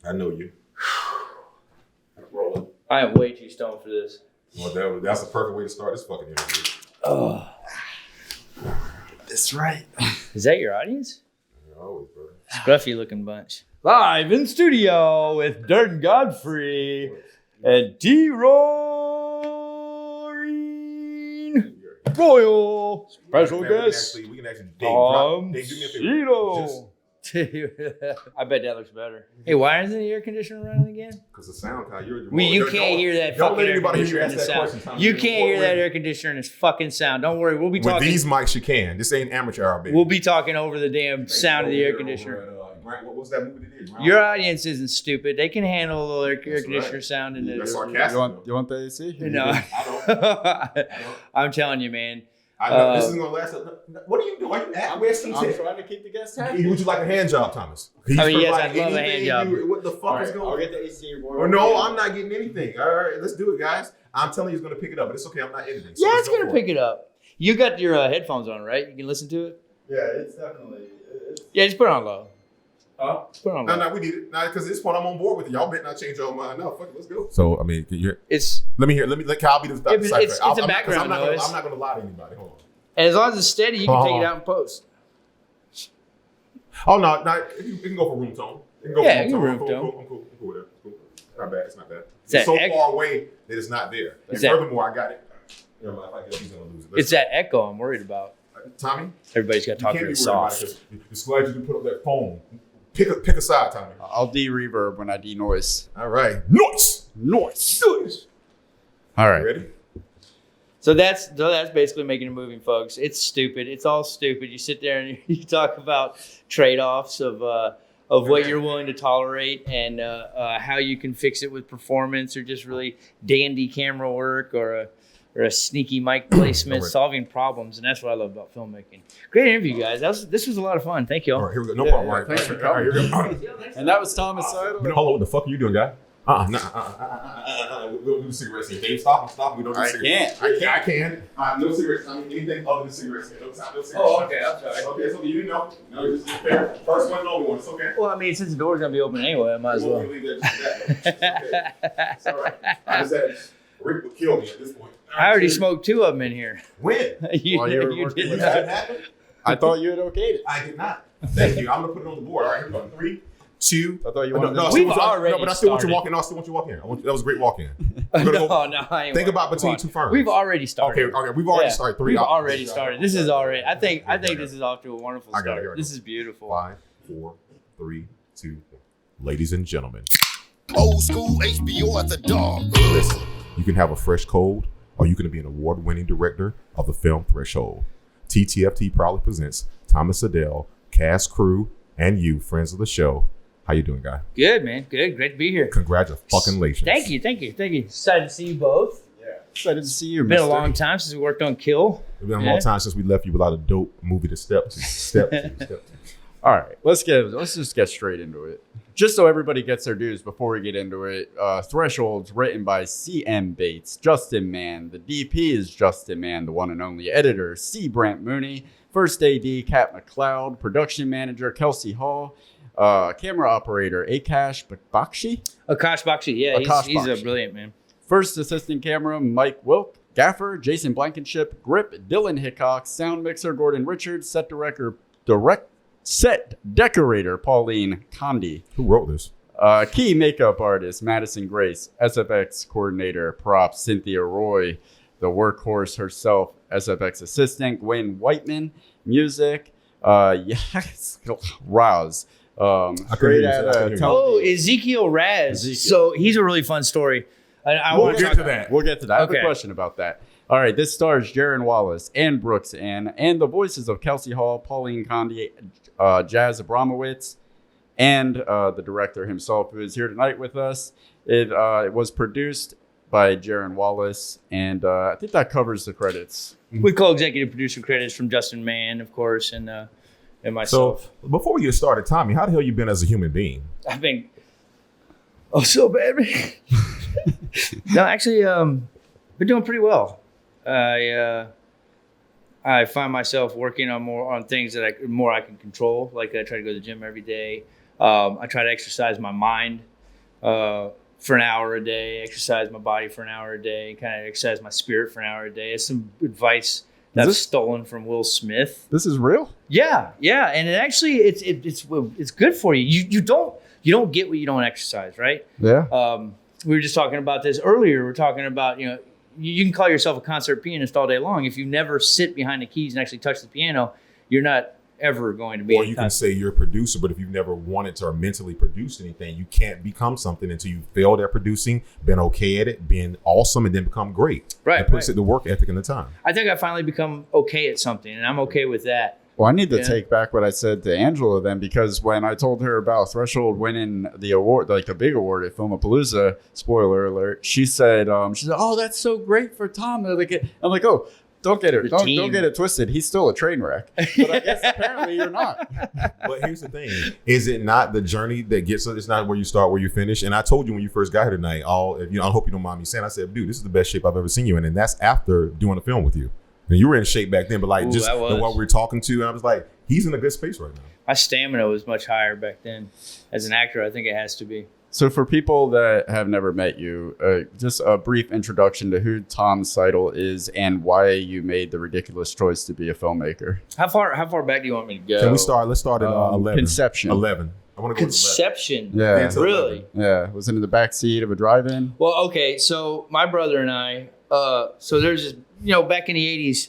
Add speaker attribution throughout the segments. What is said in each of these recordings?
Speaker 1: I know you. Rolling.
Speaker 2: I am way too stoned for this.
Speaker 1: Well, that's the perfect way to start this fucking interview.
Speaker 2: Oh.
Speaker 3: That's right.
Speaker 2: Is that your audience?
Speaker 1: Always, brother.
Speaker 2: Scruffy looking bunch. Live in studio with Dirt and Godfrey and D-Roy Royal. Special guest.
Speaker 1: We can actually
Speaker 2: Tom
Speaker 1: Dave, do me a favor.
Speaker 2: Siedle. I bet that looks better. Hey, why isn't the air conditioner running again?
Speaker 1: Because the sound kind of
Speaker 2: You can't hear that fucking air conditioner in the sound. You can't hear that
Speaker 1: air
Speaker 2: air conditioner in this fucking sound. Don't worry, we'll be talking.
Speaker 1: With these mics, you can. This ain't amateur hour, baby.
Speaker 2: We'll be talking over the damn sound of the air conditioner.
Speaker 1: What was that movie they did?
Speaker 2: Your audience isn't stupid. They can handle a little air conditioner sound. In
Speaker 1: That's
Speaker 2: the,
Speaker 1: sarcastic.
Speaker 3: You want the AC?
Speaker 2: No.
Speaker 1: I don't.
Speaker 2: I'm telling you, man.
Speaker 1: I know this is gonna last. What are you doing? I'm
Speaker 3: trying to keep the guests happy.
Speaker 1: Would you like a hand job, Thomas?
Speaker 2: Yes, I'd love a hand job.
Speaker 1: What the fuck is going on?
Speaker 3: I'll get the AC.
Speaker 1: Oh, no, I'm not getting anything. All right, let's do it, guys. I'm telling you, it's gonna pick it up, but it's okay. I'm not editing. So
Speaker 2: Yeah, it's gonna pick it up. You got your headphones on, right? You can listen to it.
Speaker 3: Yeah, it's definitely.
Speaker 2: Yeah, just put it on low.
Speaker 3: Huh?
Speaker 2: Put it on low.
Speaker 1: No, we need it. Now, because at this point, I'm on board with you. Y'all better not change your mind. No, fuck it, let's go. So, I mean,
Speaker 2: It's
Speaker 1: let me hear. I'll be the
Speaker 2: it's a background noise.
Speaker 1: I'm not gonna lie to anybody. Hold on.
Speaker 2: And as long as it's steady, you can take it out and post.
Speaker 1: Oh no, you can go for room tone. You can go for room tone. I'm cool with that. Cool. Not bad. It's not bad. It's so far away that it's not there. And furthermore, I got it. You know, if I get he's gonna lose it.
Speaker 2: It's that echo I'm worried about.
Speaker 1: Tommy,
Speaker 2: everybody's got to talk really soft.
Speaker 1: It's glad you can put up that phone. Pick a side, Tommy.
Speaker 3: I'll de-reverb when I de-noise.
Speaker 1: All right, noise.
Speaker 3: All right,
Speaker 1: ready?
Speaker 2: So that's basically making a movie, folks. It's stupid. It's all stupid. You sit there and you talk about trade-offs of what you're willing to tolerate and how you can fix it with performance or just really dandy camera work or a sneaky mic placement, solving problems, and that's what I love about filmmaking. Great interview, guys. This was a lot of fun. Thank you all.
Speaker 1: All right, here we go. No problem.
Speaker 3: Thanks for coming.
Speaker 1: All right, here we go.
Speaker 3: And that was Thomas Siedle.
Speaker 1: Hold on, what the fuck are you doing, guy? We'll do cigarettes here. Dave, stop. We don't do cigarettes. I can. No cigarettes. I mean, anything other than cigarettes. No cigarettes.
Speaker 2: Oh, okay. I'm sorry.
Speaker 1: Okay, it's okay. You didn't know. No, this is fair. First one and only one. It's okay.
Speaker 2: Well, I mean, since the door's going to be open anyway, I might as well.
Speaker 1: Leave that just that. It's all right. Rick would kill me at this point.
Speaker 2: I already smoked 2 of them in here.
Speaker 1: When?
Speaker 2: you did
Speaker 1: That
Speaker 2: not.
Speaker 1: happen?
Speaker 3: I thought you had okayed it.
Speaker 1: I did not. Thank you. I'm going to put it on the board. All right, here we go. 3, 2.
Speaker 3: I thought you wanted
Speaker 1: No,
Speaker 2: We've already
Speaker 1: but I still want you
Speaker 2: started.
Speaker 1: walking. I still want you walking. That was a great walk in.
Speaker 2: No, I ain't
Speaker 1: Think
Speaker 2: worried.
Speaker 1: about between 2 firms.
Speaker 2: We've already started.
Speaker 1: Okay. We've already started 3.
Speaker 2: We've already started. This is already. I think this is off to a wonderful
Speaker 1: I got
Speaker 2: start.
Speaker 1: it.
Speaker 2: This is beautiful.
Speaker 1: 5, 4, 3, 2. Ladies and gentlemen,
Speaker 4: Old school HBO at the dog.
Speaker 1: listen. You can have a fresh cold, or you can be an award-winning director of the film Threshold. TTFT proudly presents Thomas Siedle, cast, crew, and you, friends of the show. How you doing, guy?
Speaker 2: Good, man. Good. Great to be here.
Speaker 1: Congratulations.
Speaker 2: Thank you. Excited to see you both.
Speaker 3: Yeah. Excited to see you,
Speaker 2: It's been a
Speaker 3: mister.
Speaker 2: long time since we worked on Kill.
Speaker 1: It's been a long time since we left you without a dope movie to step to.
Speaker 3: All right, let's just get straight into it. Just so everybody gets their dues before we get into it, Threshold's written by C.M. Bates, Justin Mann. The DP is Justin Mann, the one and only editor, C. Brant Mooney. First AD, Kat McLeod. Production manager, Kelsey Hall. Camera operator, Akash Bakshi.
Speaker 2: Akash Bakshi. Yeah,
Speaker 3: Akash
Speaker 2: he's a
Speaker 3: Bakshi.
Speaker 2: brilliant man.
Speaker 3: First assistant camera, Mike Wilk. Gaffer, Jason Blankenship. Grip, Dylan Hickok. Sound mixer, Gordon Richards. Set decorator, Pauline Condi.
Speaker 1: Who wrote this?
Speaker 3: Key makeup artist, Madison Grace. SFX coordinator, props, Cynthia Roy. The workhorse herself, SFX assistant, Gwen Whiteman. Music, yes, Rouse. Straight out of
Speaker 2: Ezekiel Raz.
Speaker 3: Ezekiel.
Speaker 2: So he's a really fun story.
Speaker 1: We'll get to that.
Speaker 3: We'll get to that. I have
Speaker 2: Okay.
Speaker 3: a question about that. All right, this stars Jaron Wallace, Ann Brooks, and the voices of Kelsey Hall, Pauline Condi, Jazz Abramowitz, and the director himself, who is here tonight with us. It was produced by Jaron Wallace, and I think that covers the credits.
Speaker 2: With co-executive producer credits from Justin Mann, of course, and myself.
Speaker 1: So, before we get started, Tommy, how the hell you been as a human being?
Speaker 2: I've been so bad, man. No, actually, been doing pretty well. I find myself working on things that I can control. Like I try to go to the gym every day. I try to exercise my mind. for an hour a day, exercise my body for an hour a day, kind of exercise my spirit for an hour a day. It's some advice that I've stolen from Will Smith.
Speaker 3: This is real?
Speaker 2: Yeah, and it's good for you. You don't get what you don't exercise, right?
Speaker 3: Yeah.
Speaker 2: We were just talking about this earlier. We're talking about, you can call yourself a concert pianist all day long. If you never sit behind the keys and actually touch the piano, you're not ever going to be.
Speaker 1: Or you can say you're a producer, but if you've never wanted to or mentally produced anything, you can't become something until you failed at producing, been okay at it, been awesome, and then become great.
Speaker 2: Right.
Speaker 1: It puts it the work ethic and the time.
Speaker 2: I think I finally become okay at something, and I'm okay with that.
Speaker 3: Well, I need to take back what I said to Angela then, because when I told her about Threshold winning the award, like the big award at Filmapalooza, spoiler alert, she said, "Oh, that's so great for Tom." I'm like, "Oh, don't get it twisted. He's still a train wreck." But I guess apparently you're not.
Speaker 1: But here's the thing: is it not the journey that gets us? It's not where you start, where you finish. And I told you when you first got here tonight, I hope you don't mind me saying, I said, "Dude, this is the best shape I've ever seen you in," and that's after doing a film with you. And you were in shape back then, but what we were talking to, and I was like, he's in a good space right now.
Speaker 2: My stamina was much higher back then. As an actor, I think it has to be.
Speaker 3: So for people that have never met you, just a brief introduction to who Tom Siedle is and why you made the ridiculous choice to be a filmmaker.
Speaker 2: How far back do you want me to go?
Speaker 1: Can we start? Let's start at 11.
Speaker 3: Conception.
Speaker 1: 11. I want to go
Speaker 2: Conception.
Speaker 3: Yeah.
Speaker 2: Really?
Speaker 3: Yeah. Was it in the back seat of a drive-in?
Speaker 2: Well, okay. So my brother and I, so there's this, back in the 80s,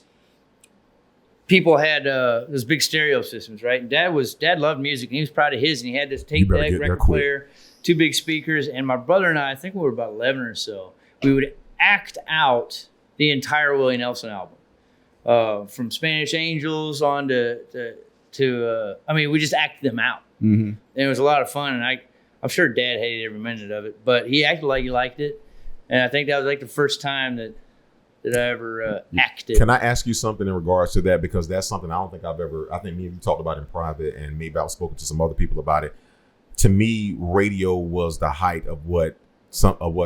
Speaker 2: people had those big stereo systems, right? And Dad loved music, and he was proud of his, and he had this tape deck, record player, 2 big speakers. And my brother and I think we were about 11 or so, we would act out the entire Willie Nelson album, from Spanish Angels on to we just acted them out.
Speaker 3: Mm-hmm.
Speaker 2: And it was a lot of fun, and I'm sure Dad hated every minute of it, but he acted like he liked it. And I think that was like the first time that I ever acted.
Speaker 1: Can I ask you something in regards to that? Because that's something I think me and you talked about in private, and maybe I've spoken to some other people about it. To me, radio was the height of what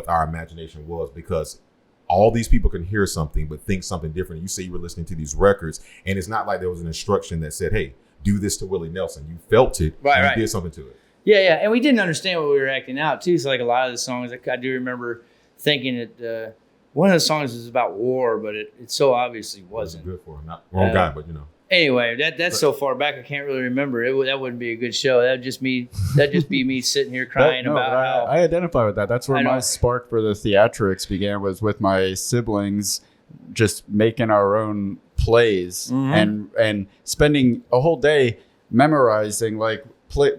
Speaker 1: our imagination was, because all these people can hear something but think something different. You say you were listening to these records, and it's not like there was an instruction that said, "Hey, do this to Willie Nelson." You felt it, and you did something to it.
Speaker 2: Yeah, and we didn't understand what we were acting out too. So like a lot of the songs, I do remember thinking that one of the songs was about war, but it so obviously wasn't.
Speaker 1: Good for him. Not wrong guy, but
Speaker 2: Anyway, that's so far back I can't really remember. That wouldn't be a good show. That'd just be me sitting here crying about how
Speaker 3: I identify with that. That's where my spark for the theatrics began, was with my siblings just making our own plays, and spending a whole day memorizing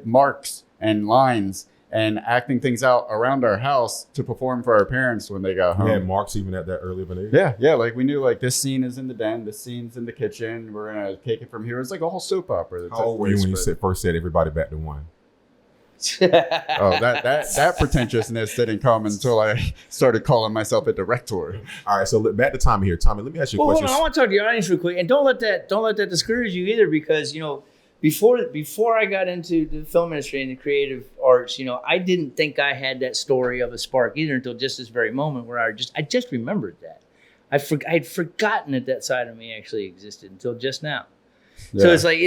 Speaker 3: marks and lines and acting things out around our house to perform for our parents when they got home.
Speaker 1: Yeah, marks even at that early of an age.
Speaker 3: Yeah. Like we knew this scene is in the den, this scene's in the kitchen. We're gonna take it from here. It's like a whole soap opera.
Speaker 1: How old were you when you first said everybody back to one?
Speaker 3: Oh, that pretentiousness didn't come until I started calling myself a director.
Speaker 1: All right, so back to Tommy here. Tommy, let me ask you a question.
Speaker 2: Hold on, I want to talk to your audience real quick, and don't let that discourage you either, because before I got into the film industry and the creative arts, I didn't think I had that story of a spark either until just this very moment where I just remembered that. I had forgotten that side of me actually existed until just now. Yeah. So it's like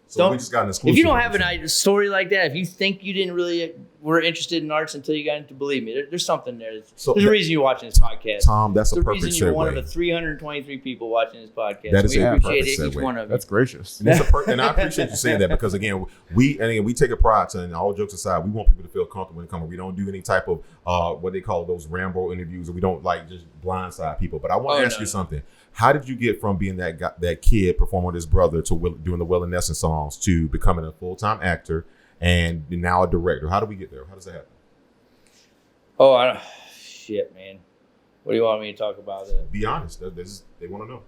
Speaker 1: So we just got an exclusive.
Speaker 2: If you don't have a story like that, if you think you didn't really were interested in arts until you got into, believe me, there's something there. There's a reason you're watching this podcast.
Speaker 1: Tom, that's a perfect segue.
Speaker 2: The reason you're one of the 323 people watching this podcast.
Speaker 1: That is
Speaker 2: we
Speaker 1: a
Speaker 2: appreciate
Speaker 1: perfect
Speaker 2: each
Speaker 1: segue.
Speaker 2: one of you.
Speaker 3: That's gracious.
Speaker 1: And, and I appreciate you saying that, because again, we take a pride to, and all jokes aside, we want people to feel comfortable when they come. We don't do any type of what they call those Rambo interviews, or we don't just blindside people. But I want to ask you something. How did you get from being that kid performing with his brother to doing the Willie Nelson songs to becoming a full-time actor and now a director? How do we get there? How does that happen?
Speaker 2: Oh, shit, man. What do you want me to talk about?
Speaker 1: Be honest. They want to know.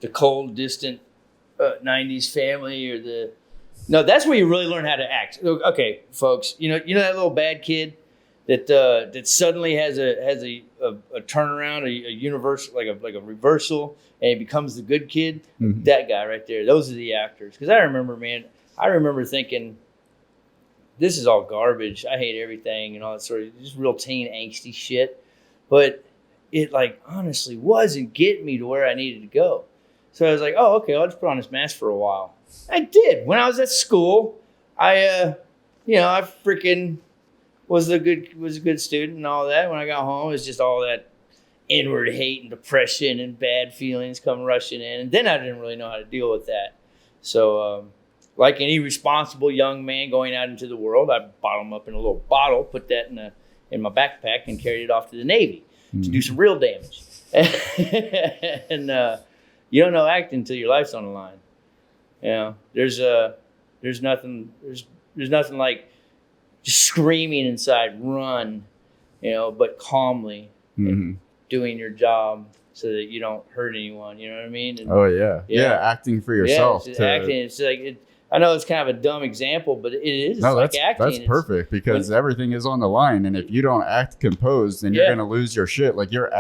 Speaker 2: The cold, distant 90s family, No, that's where you really learn how to act. Okay, folks, you know that little bad kid that suddenly has a turnaround, a universal, like a reversal, and he becomes the good kid. Mm-hmm. That guy right there. Those are the actors. Because I remember thinking, this is all garbage. I hate everything and all that sort of just real teen angsty shit. But it honestly wasn't getting me to where I needed to go. So I was like, oh, okay, I'll just put on this mask for a while. I did. When I was at school, I I freaking was a good student and all that. When I got home, it was just all that inward hate and depression and bad feelings come rushing in. And then I didn't really know how to deal with that. So, like any responsible young man going out into the world, I bottled them up in a little bottle, put that in my backpack, and carried it off to the Navy to do some real damage. And you don't know acting until your life's on the line. There's nothing like just screaming inside, run, but calmly, doing your job so that you don't hurt anyone. You know what I mean? And,
Speaker 3: acting for yourself.
Speaker 2: Yeah, acting. It's like I know it's kind of a dumb example, but it is. It's like acting.
Speaker 3: That's perfect because everything is on the line, and if you don't act composed, then you're gonna lose your shit. Like you're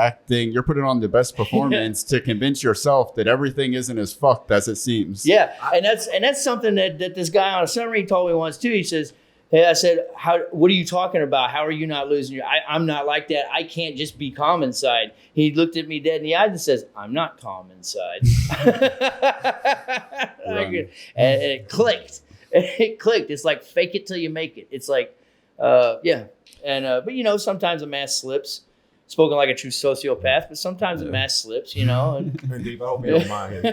Speaker 3: putting on the best performance to convince yourself that everything isn't as fucked as it seems.
Speaker 2: Yeah, and that's something that this guy on a summary told me once too. He says, "Hey," I said, what are you talking about? How are you not losing your? I'm not like that. I can't just be calm inside. He looked at me dead in the eyes and says, "I'm not calm inside." And it clicked. It clicked. It's like fake it till you make it. It's like, yeah. And but sometimes a mask slips. Spoken like a true sociopath, but sometimes a mask slips. And
Speaker 1: Dave, I hope you don't mind.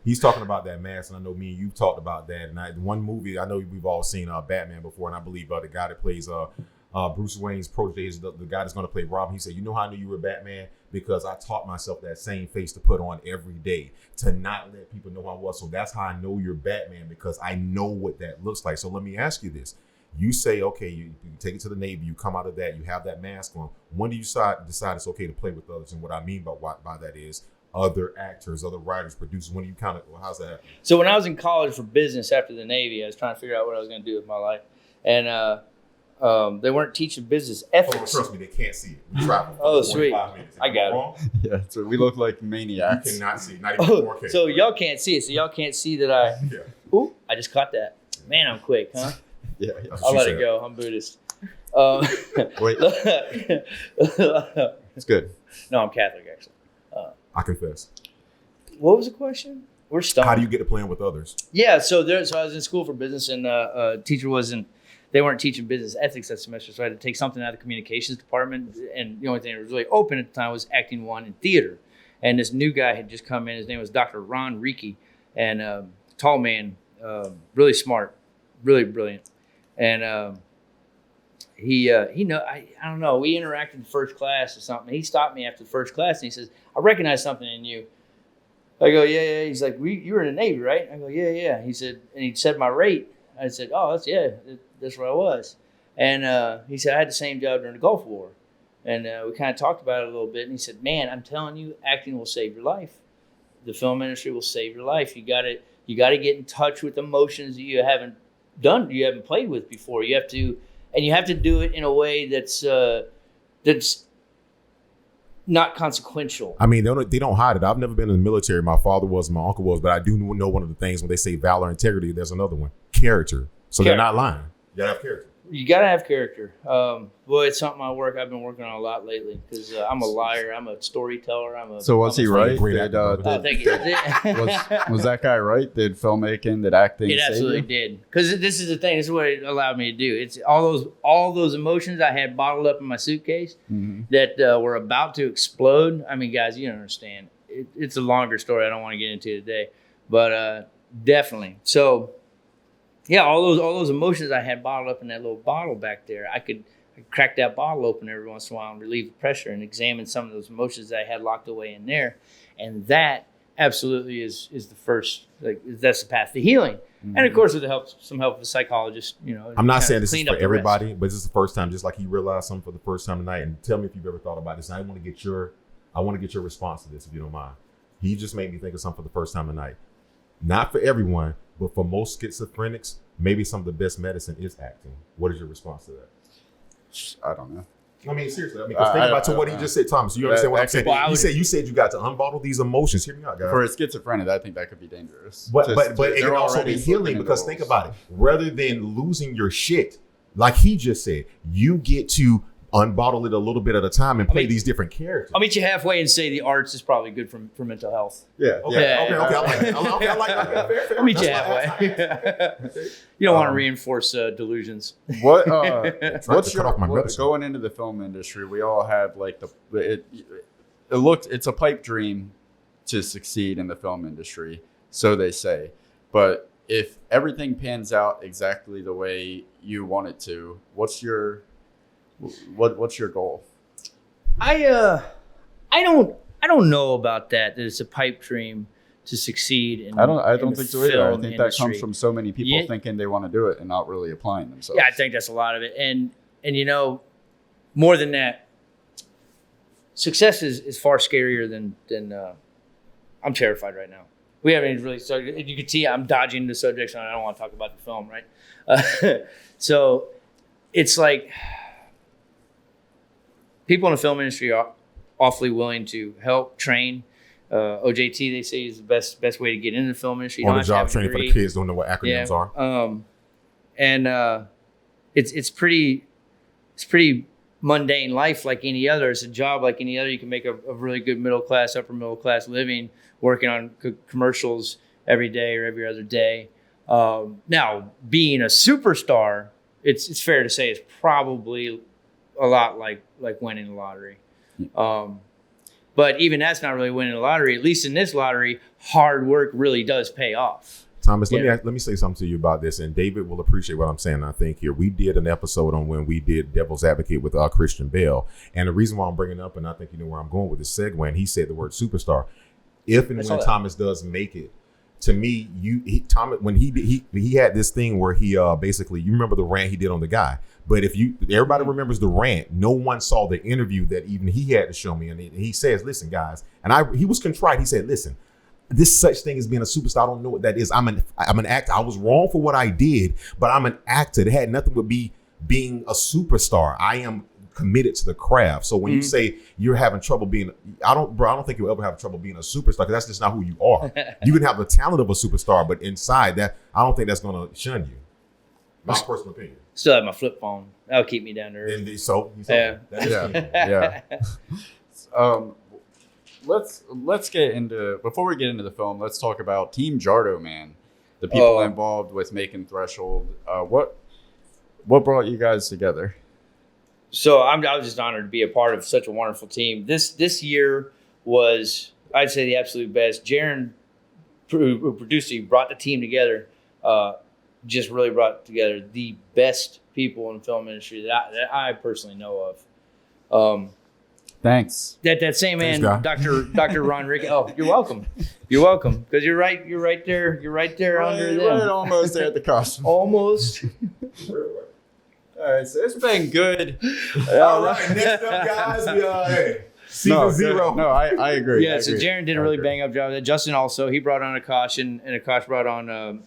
Speaker 1: He's talking about that mask, and I know me and you talked about that. And one movie, I know we've all seen Batman before, and I believe the guy that plays Bruce Wayne's protege is the guy that's going to play Robin. He said, "You know how I knew you were Batman? Because I taught myself that same face to put on every day to not let people know who I was. So that's how I know you're Batman, because I know what that looks like." So let me ask you this. You say, okay, you take it to the Navy, you come out of that, you have that mask on. When do you decide it's okay to play with others? And what I mean by that is other actors, other writers, producers. When do you how's that happen?
Speaker 2: So when I was in college for business after the Navy, I was trying to figure out what I was going to do with my life. And they weren't teaching business ethics.
Speaker 1: Oh, trust me, they can't see it. We travel.
Speaker 2: Oh, sweet.
Speaker 1: I got it.
Speaker 3: Yeah, so we look like maniacs.
Speaker 1: You cannot see, not even 4K.
Speaker 2: So y'all can't see it. So y'all can't see that I...
Speaker 1: Yeah.
Speaker 2: Ooh, I just caught that. Man, I'm quick, huh?
Speaker 3: Yeah.
Speaker 2: I'll let it go. I'm Buddhist.
Speaker 3: Wait. It's good.
Speaker 2: No, I'm Catholic, actually.
Speaker 1: I confess.
Speaker 2: What was the question? We're stoned.
Speaker 1: How do you get to playing with others?
Speaker 2: Yeah, so I was in school for business, and teacher they weren't teaching business ethics that semester, so I had to take something out of the communications department, and the only thing that was really open at the time was acting one and theater. And this new guy had just come in. His name was Dr. Ron Reiki, and tall man, really smart, really brilliant. And I don't know, we interacted in first class or something. He stopped me after the first class and he says, "I recognize something in you." I go, yeah. He's like, "You were in the Navy, right?" I go, yeah. He said, and he said my rate. I said, "Oh, that's where I was." And he said, "I had the same job during the Gulf War." And we kind of talked about it a little bit. And he said, "Man, I'm telling you, acting will save your life. The film industry will save your life. You got to get in touch with emotions that you haven't played with before. You have to do it in a way that's not consequential."
Speaker 1: I mean, they don't hide it. I've never been in the military. My father was, my uncle was, but I do know one of the things when they say valor, integrity, there's another one, character. So they're not lying. You gotta have character.
Speaker 2: You gotta have character. Boy, it's something I've been working on a lot lately, because I'm a liar. I'm a storyteller.
Speaker 3: So was he right?
Speaker 2: Thank you.
Speaker 3: Was that guy right? Did filmmaking, did acting?
Speaker 2: It absolutely did. Because this is the thing. This is what it allowed me to do. It's all those emotions I had bottled up in my suitcase that were about to explode. I mean, guys, you don't understand. It's a longer story I don't want to get into today, but definitely. So, yeah, all those emotions I had bottled up in that little bottle back there, I could crack that bottle open every once in a while and relieve the pressure and examine some of those emotions that I had locked away in there. And that absolutely is the first, that's the path to healing. And of course, with some help of a psychologist,
Speaker 1: I'm not saying this is for everybody, but this is the first time, just like you realized something for the first time tonight. And tell me if you've ever thought about this. I want to get your response to this, if you don't mind. He just made me think of something for the first time tonight. Not for everyone, but for most schizophrenics, maybe some of the best medicine is acting. What is your response to that?
Speaker 3: I don't know.
Speaker 1: I mean, seriously. Think about what he just said, Thomas. You understand what I'm saying?
Speaker 2: Well,
Speaker 1: you said you got to unbottle these emotions. Hear me out, guys.
Speaker 3: For a schizophrenic, I think that could be dangerous.
Speaker 1: But it can also be healing, because think about it. Rather than losing your shit, like he just said, you get to unbottle it a little bit at a time and play these different characters.
Speaker 2: I'll meet you halfway and say the arts is probably good for mental health.
Speaker 3: Yeah.
Speaker 1: Okay. I like that. Okay, I like that. Fair.
Speaker 2: I'll meet you halfway. You don't want to reinforce delusions.
Speaker 3: What's
Speaker 1: cut off my medicine.
Speaker 3: going into the film industry? We all have like it's a pipe dream to succeed in the film industry, so they say. But if everything pans out exactly the way you want it to, what's your goal?
Speaker 2: I don't know about that it's a pipe dream to succeed in
Speaker 3: I don't think so either. I think
Speaker 2: industry.
Speaker 3: that comes from so many people thinking they want to do it and not really applying themselves.
Speaker 2: Yeah, I think that's a lot of it. And more than that, success is far scarier than I'm terrified right now. We haven't even really started. You can see I'm dodging the subjects, and I don't want to talk about the film, right? So it's like people in the film industry are awfully willing to help train. OJT, they say, is the best way to get into the film industry.
Speaker 1: On the job training for the kids don't know what acronyms are.
Speaker 2: And it's pretty mundane life like any other. It's a job like any other. You can make a really good middle class, upper middle class living working on commercials every day or every other day. Now, being a superstar, it's fair to say it's probably a lot like winning the lottery. But even that's not really winning the lottery. At least in this lottery, hard work really does pay off.
Speaker 1: Thomas, let me say something to you about this, and David will appreciate what I'm saying. I think here we did an episode on when we did Devil's Advocate with Christian Bale, and the reason why I'm bringing it up, and I think you know where I'm going with this segue, and he said the word superstar. If and when Thomas does make it, to me, Thomas, when he had this thing where he basically, you remember the rant he did on the guy. But everybody remembers the rant, no one saw the interview that even he had to show me. And he says, listen, guys, and he was contrite. He said, listen, this such thing as being a superstar, I don't know what that is. I'm an actor. I was wrong for what I did, but I'm an actor. It had nothing with being a superstar. I am committed to the craft. So when you say you're having trouble being, I don't think you'll ever have trouble being a superstar, because that's just not who you are. You can have the talent of a superstar, but inside that, I don't think that's going to shun you. My personal opinion.
Speaker 2: Still have my flip phone. That'll keep me down to earth.
Speaker 3: Let's get into, before we get into the film, let's talk about Team Jardo, man. The people involved with making Threshold. What brought you guys together?
Speaker 2: So I was just honored to be a part of such a wonderful team. This year was, I'd say, the absolute best. Jaron, who produced it, brought the team together. Just really brought together the best people in the film industry that I personally know of.
Speaker 3: Thanks.
Speaker 2: That same man, Dr. Ron Rick. Oh, you're welcome. Because you're right there. You're right there under them.
Speaker 3: Right almost there at the costume.
Speaker 2: Almost.
Speaker 3: All right, so it's been good.
Speaker 1: All right, next up, guys, season 0.
Speaker 3: No, I agree.
Speaker 2: Yeah, so Jaron did a really bang up job. Justin also, he brought on Akash, and Akash brought on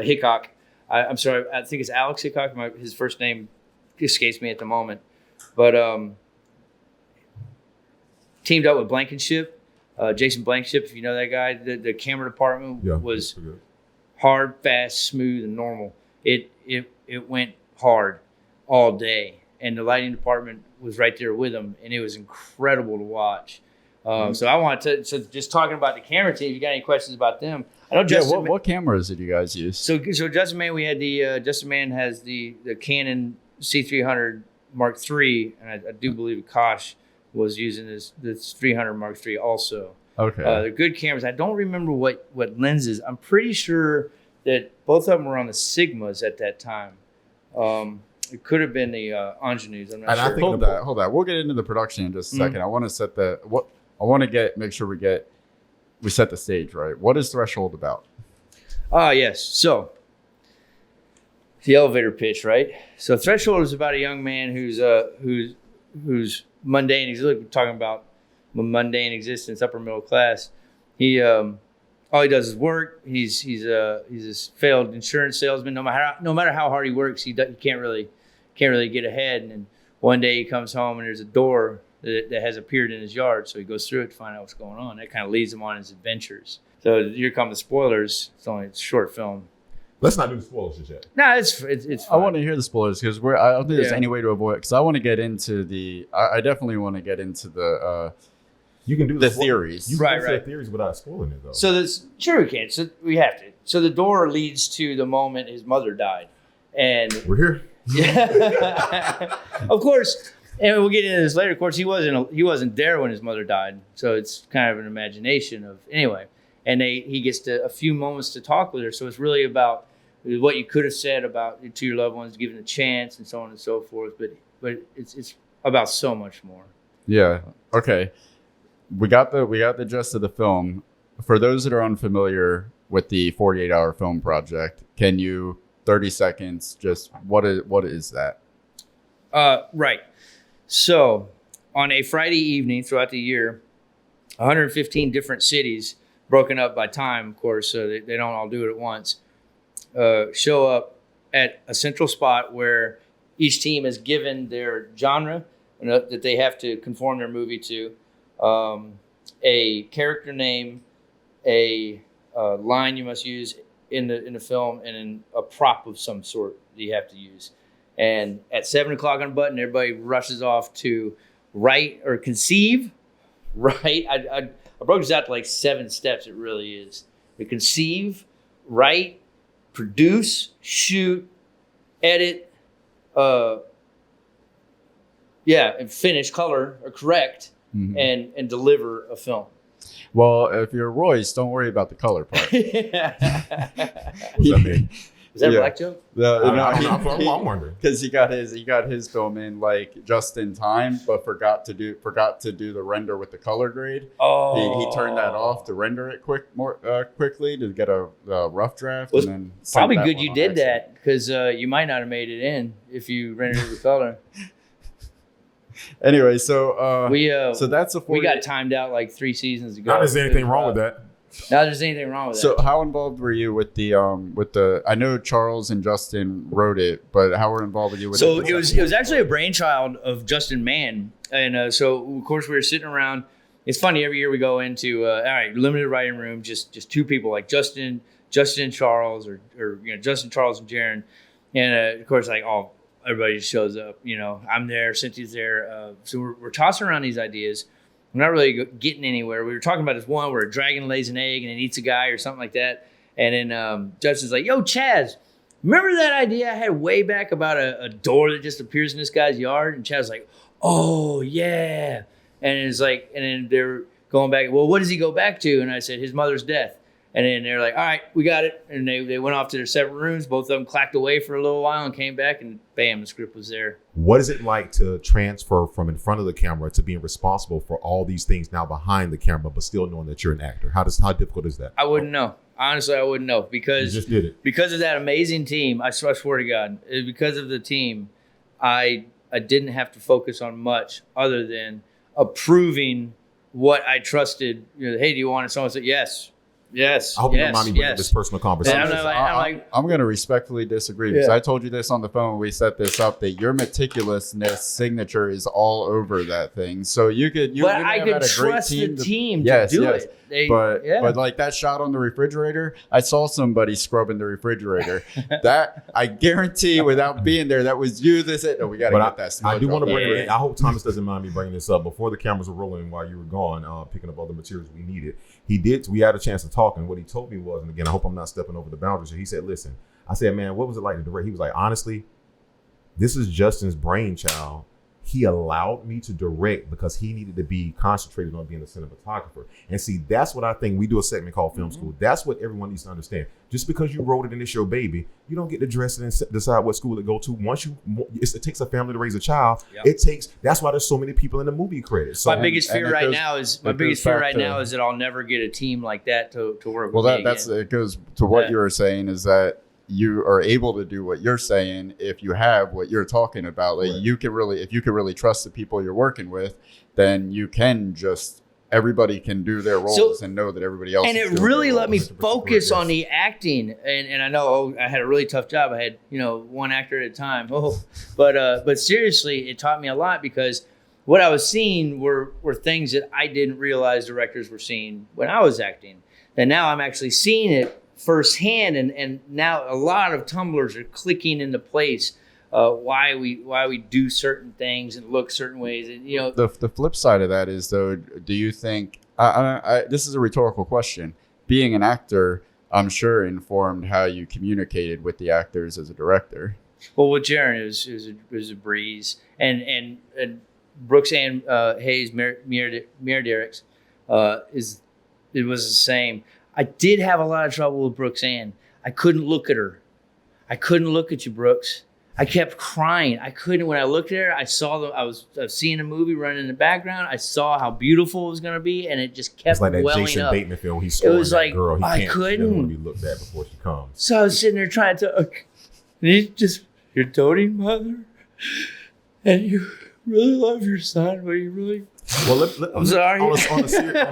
Speaker 2: Hickok. I'm sorry, I think it's Alex Hickok. His first name escapes me at the moment. But teamed up with Blankenship, Jason Blankenship, if you know that guy. The camera department was hard, fast, smooth, and normal. It went hard all day, and the lighting department was right there with them, and it was incredible to watch. So I want to. So just talking about the camera team. If you got any questions about them? I know Justin.
Speaker 3: What cameras did you guys use?
Speaker 2: So Justin Mann, we had Justin Mann has the Canon C300 Mark III, and I do believe Akash was using this 300 Mark III also.
Speaker 3: Okay.
Speaker 2: They're good cameras. I don't remember what lenses. I'm pretty sure that both of them were on the Sigmas at that time. It could have been the Ingenues. I'm not sure.
Speaker 3: I think hold that. We'll get into the production in just a second. I want to make sure we set the stage right. What is Threshold about?
Speaker 2: Yes. So the elevator pitch, right? So Threshold is about a young man who's mundane. He's talking about mundane existence, upper middle class. He all he does is work. He's a failed insurance salesman. No matter how hard he works, he can't really get ahead. And then one day he comes home and there's a door that has appeared in his yard. So he goes through it to find out what's going on. That kind of leads him on his adventures. So here come the spoilers. It's only a short film,
Speaker 1: Let's not do the spoilers just yet.
Speaker 2: No, it's fine.
Speaker 3: I want to hear the spoilers because I don't think there's
Speaker 2: Yeah.
Speaker 3: any way to avoid it. Because I want to get into I definitely want to get into the
Speaker 1: You can do
Speaker 3: the
Speaker 1: spoil-
Speaker 3: theories.
Speaker 1: You
Speaker 2: Right,
Speaker 1: can say
Speaker 2: right.
Speaker 1: theories without spoiling it though.
Speaker 2: So this sure we can. So we have to. So the door leads to the moment his mother died, and
Speaker 1: we're here.
Speaker 2: yeah, of course. And we'll get into this later. Of course, he wasn't there when his mother died, so it's kind of an imagination of anyway. And he gets a few moments to talk with her. So it's really about what you could have said about to your loved ones, given a chance, and so on and so forth. But it's about so much more.
Speaker 3: Yeah. Okay. We got the gist of the film. For those that are unfamiliar with the 48-hour film project, can you 30 seconds just what is that?
Speaker 2: Right. So on a Friday evening throughout the year, 115 different cities, broken up by time, of course, so they don't all do it at once, show up at a central spot where each team is given their genre that they have to conform their movie to, a character name, a line you must use in the film, and then a prop of some sort that you have to use. And at 7 o'clock on the button, everybody rushes off to write or conceive. Right, I broke this out to like 7 steps. It really is. To conceive, write, produce, shoot, edit, and finish, color or correct, and deliver a film.
Speaker 3: Well, if you're Royce, don't worry about the color part.
Speaker 1: What's that mean?
Speaker 2: Is that a
Speaker 3: Yeah.
Speaker 2: black joke?
Speaker 1: I'm wondering.
Speaker 3: Because he got his film in like just in time, but forgot to do the render with the color grade.
Speaker 2: Oh,
Speaker 3: He turned that off to render it quickly to get a rough draft.
Speaker 2: Well,
Speaker 3: and then sent
Speaker 2: probably
Speaker 3: that
Speaker 2: good
Speaker 3: one
Speaker 2: you
Speaker 3: on
Speaker 2: did
Speaker 3: accident.
Speaker 2: that because you might not have made it in if you rendered it with color.
Speaker 3: Anyway, so
Speaker 2: So
Speaker 3: that's a 40.
Speaker 2: we got timed out like 3 seasons ago.
Speaker 1: Not there's anything wrong with that.
Speaker 2: Not there's anything wrong with that.
Speaker 3: So how involved were you with the I know Charles and Justin wrote it, but how were involved with you with
Speaker 2: So
Speaker 3: it?
Speaker 2: it was actually a brainchild of Justin Mann, and so of course we were sitting around. It's funny, every year we go into all right, limited writing room, just 2 people like Justin and Charles, or Justin, Charles, and Jaron, and of course like everybody just shows up. I'm there, Cynthia's there, so we're tossing around these ideas. We're not really getting anywhere. We were talking about this one where a dragon lays an egg and it eats a guy or something like that. And then Justin's like, yo, Chaz, remember that idea I had way back about a door that just appears in this guy's yard? And Chaz's like, oh, yeah. And it's like, and then they're going back, well, what does he go back to? And I said, his mother's death. And then they're like, all right, we got it. And they went off to their separate rooms. Both of them clacked away for a little while and came back, and bam, the script was there.
Speaker 1: What is it like to transfer from in front of the camera to being responsible for all these things now behind the camera, but still knowing that you're an actor? How difficult is that?
Speaker 2: I wouldn't know. Honestly, I wouldn't know because
Speaker 1: You just did it.
Speaker 2: Because of that amazing team. I swear to God, because of the team, I didn't have to focus on much other than approving what I trusted. Hey, do you want it? Someone said yes. Yes.
Speaker 1: I hope you don't mind me bringing this personal conversation.
Speaker 2: And
Speaker 3: I'm going to respectfully disagree because I told you this on the phone when we set this up, that your meticulousness signature is all over that thing. So you could
Speaker 2: trust the team to do it.
Speaker 3: But like that shot on the refrigerator, I saw somebody scrubbing the refrigerator. That I guarantee, without being there, that was you. We got to get that smoke.
Speaker 1: I do want to bring
Speaker 2: Yeah.
Speaker 1: it. I hope Thomas doesn't mind me bringing this up. Before the cameras were rolling, while you were gone, picking up all the materials we needed, we had a chance to talk, and what he told me was, and again, I hope I'm not stepping over the boundaries. He said, "Listen," I said, "Man, what was it like to direct?" He was like, "Honestly, this is Justin's brainchild. He allowed me to direct because he needed to be concentrated on being a cinematographer." And see, that's what I think. We do a segment called Film School. That's what everyone needs to understand. Just because you wrote it and it's your baby, you don't get to dress it and decide what school to go to. It takes a family to raise a child.
Speaker 2: Yep.
Speaker 1: That's why there's so many people in the movie credits. So
Speaker 2: My biggest fear right now is that I'll never get a team like that to work with.
Speaker 3: Well, it goes to what you were saying, is that you are able to do what you're saying if you have what you're talking about. Like,
Speaker 1: right.
Speaker 3: if you can really trust the people you're working with, then you can everybody can do their roles and know that everybody else.
Speaker 2: And
Speaker 3: is
Speaker 2: it
Speaker 3: doing
Speaker 2: really
Speaker 3: their
Speaker 2: let me
Speaker 3: roles.
Speaker 2: focus on the acting. And I know I had a really tough job. I had one actor at a time. But seriously, it taught me a lot, because what I was seeing were things that I didn't realize directors were seeing when I was acting. And now I'm actually seeing it firsthand, and now a lot of tumblers are clicking into place. Why we do certain things and look certain ways, and
Speaker 3: the flip side of that is, though, do you think this is a rhetorical question? Being an actor, I'm sure, informed how you communicated with the actors as a director.
Speaker 2: Well, with Jaron, it was a breeze, and Brooks and Hayes Mirderix, it was the same. I did have a lot of trouble with Brooks Ann. I couldn't look at her. I couldn't look at you, Brooks. I kept crying. I couldn't. When I looked at her, I was seeing a movie running in the background. I saw how beautiful it was going to be, and it just kept
Speaker 1: it's like that
Speaker 2: welling
Speaker 1: Jason
Speaker 2: up.
Speaker 1: Bateman film. He's scoring that girl. He
Speaker 2: I
Speaker 1: can't,
Speaker 2: couldn't.
Speaker 1: She doesn't want to be looked at before she comes.
Speaker 2: So I was sitting there trying to. Your doting mother, and you really love your son, but you really.
Speaker 1: Well,
Speaker 2: I'm sorry.
Speaker 1: On a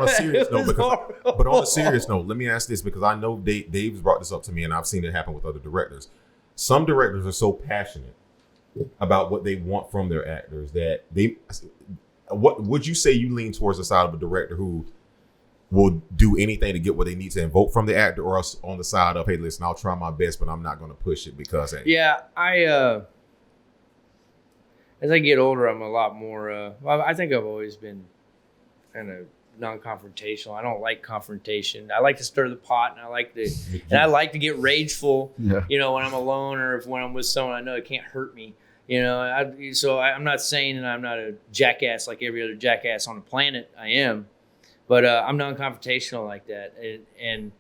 Speaker 1: serious note, but on a serious note, let me ask this, because I know Dave's brought this up to me, and I've seen it happen with other directors. Some directors are so passionate about what they want from their actors that what would you say you lean towards the side of a director who will do anything to get what they need to invoke from the actor, or else on the side of, hey, listen, I'll try my best, but I'm not going to push it because
Speaker 2: yeah, as I get older, I'm a lot more. I think I've always been kind of non-confrontational. I don't like confrontation. I like to stir the pot, and I like to get rageful. Yeah. When I'm alone, or when I'm with someone I know it can't hurt me. I'm not saying that I'm not a jackass like every other jackass on the planet. I am, but I'm non-confrontational like that, and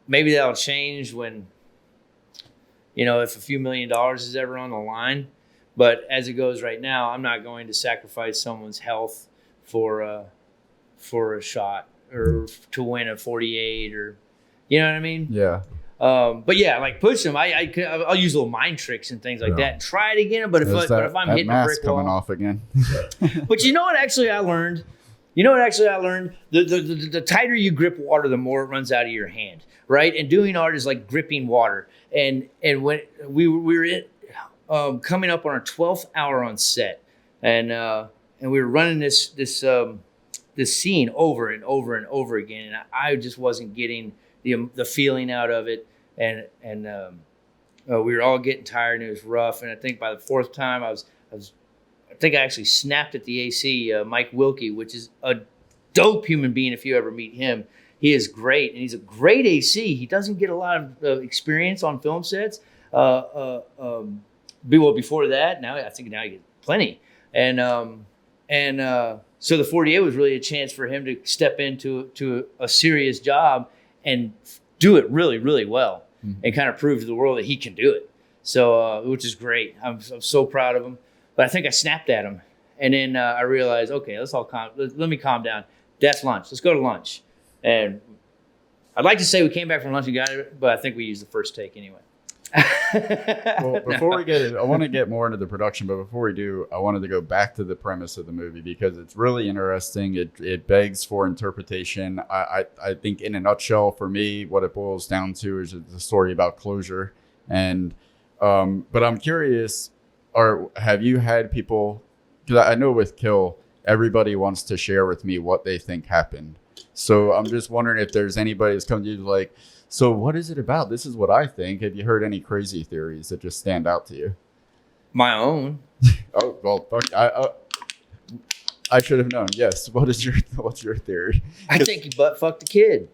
Speaker 2: maybe that'll change when, if a few $1 million is ever on the line. But as it goes right now, I'm not going to sacrifice someone's health for a shot, or to win a 48, or, you know what I mean?
Speaker 3: Yeah.
Speaker 2: But yeah, like push them. I'll use little mind tricks and things like that. Try it again, but if I'm hitting a brick wall,
Speaker 3: coming off again.
Speaker 2: But you know what? Actually, I learned. The tighter you grip water, the more it runs out of your hand, right? And doing art is like gripping water. And when we were coming up on our 12th hour on set, and we were running this scene over and over and over again, and I just wasn't getting the feeling out of it, and we were all getting tired, and it was rough. And I think by the fourth time, I actually snapped at the AC. Mike Wilkie, which is a dope human being if you ever meet him. He is great, and he's a great AC. He doesn't get a lot of experience on film sets. Before that, I think now he gets plenty. And so the 48 was really a chance for him to step into a serious job and do it really, really well, and kind of prove to the world that he can do it. So, which is great. I'm so proud of him. But I think I snapped at him, and then I realized, okay, let me calm down. That's lunch. Let's go to lunch. And I'd like to say we came back from lunch and got it, but I think we used the first take anyway.
Speaker 3: Well, before we get it, I want to get more into the production, but before we do, I wanted to go back to the premise of the movie, because it's really interesting. It begs for interpretation. I think in a nutshell, for me, what it boils down to is a story about closure. And but I'm curious, have you had people, because I know with Kill, everybody wants to share with me what they think happened. So I'm just wondering if there's anybody that's come to you like, so what is it about? This is what I think. Have you heard any crazy theories that just stand out to you?
Speaker 2: My own.
Speaker 3: Oh, well, fuck. I should have known. Yes. What's your theory?
Speaker 2: I think he butt fucked the kid.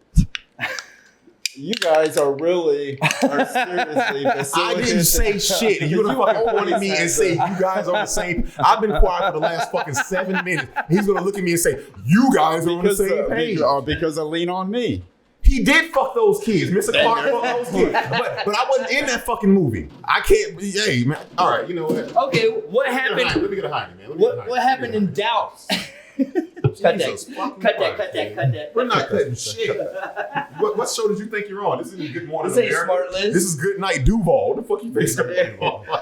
Speaker 3: You guys are seriously
Speaker 1: I didn't say shit. And you're going to fucking point at me and say, you guys are on the same. I've been quiet for the last fucking 7 minutes. He's going to look at me and say, you guys are on the same page.
Speaker 3: Because of lean on me.
Speaker 1: He did fuck those kids. Mr. Clark fucked those kids. But I wasn't in that fucking movie. I can't. Hey, man. All right, you know what?
Speaker 2: Okay, what happened?
Speaker 1: Let me get a hiding, man.
Speaker 2: What happened in doubt? Cut that.
Speaker 1: We're not cutting shit. What show did you think you're on? This isn't Good Morning
Speaker 2: This ain't
Speaker 1: America.
Speaker 2: Smart Liz.
Speaker 1: This is Good Night Duval. What the fuck you facing?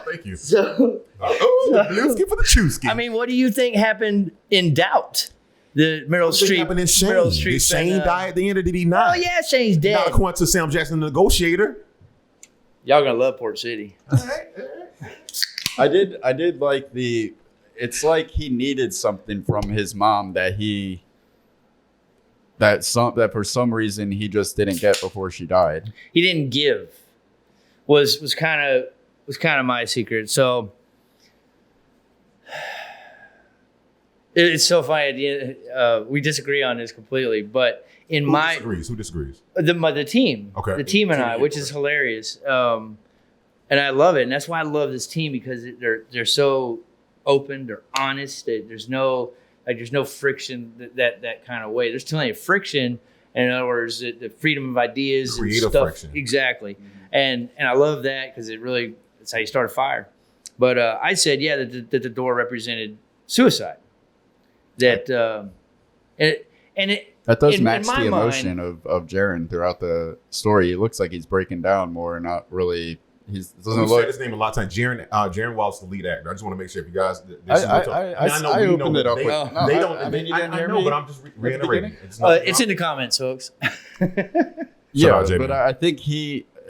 Speaker 1: Thank you.
Speaker 2: So,
Speaker 1: the Blueski for the Chewski.
Speaker 2: I mean, what do you think happened in doubt? The Meryl Streep.
Speaker 1: Happened in Shane.
Speaker 2: Meryl Streep.
Speaker 1: Did Shane die at the end, or did he not?
Speaker 2: Oh yeah, Shane's dead.
Speaker 1: Not according to Sam Jackson, the negotiator.
Speaker 2: Y'all gonna love Port City.
Speaker 3: I did like it's like he needed something from his mom that he that for some reason he just didn't get before she died.
Speaker 2: He didn't give. Was kind of my secret. So it's so funny. We disagree on this completely, but Who
Speaker 1: disagrees?
Speaker 2: The team.
Speaker 1: Okay.
Speaker 2: The team and I, which is hilarious. And I love it, and that's why I love this team, because they're so open, they're honest. There's no friction that kind of way. There's plenty of friction. In other words, the freedom of ideas,
Speaker 1: creative
Speaker 2: and stuff.
Speaker 1: friction.
Speaker 2: Exactly, and I love that, because it's how you start a fire. But I said, yeah, that the door represented suicide. That
Speaker 3: that does match the emotion of Jaren throughout the story. It looks like he's breaking down more, not really. We've said his name a lot of times. Jaren Wallace, the lead actor. I just want to make sure if you guys. I opened it up.
Speaker 1: They don't. I know, but I'm just reiterating.
Speaker 2: It's in the comments, folks.
Speaker 3: Yeah, but I think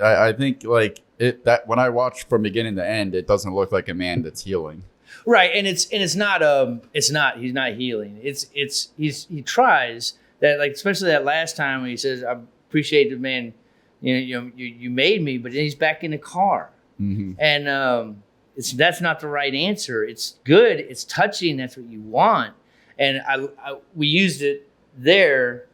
Speaker 3: I think like it that when I watch from beginning to end, it doesn't look like a man that's healing.
Speaker 2: Right, and it's not he's not healing. He tries that, like, especially that last time when he says, "I appreciate the man, you made me," but then he's back in the car, and that's not the right answer. It's good, it's touching, that's what you want, and we used it there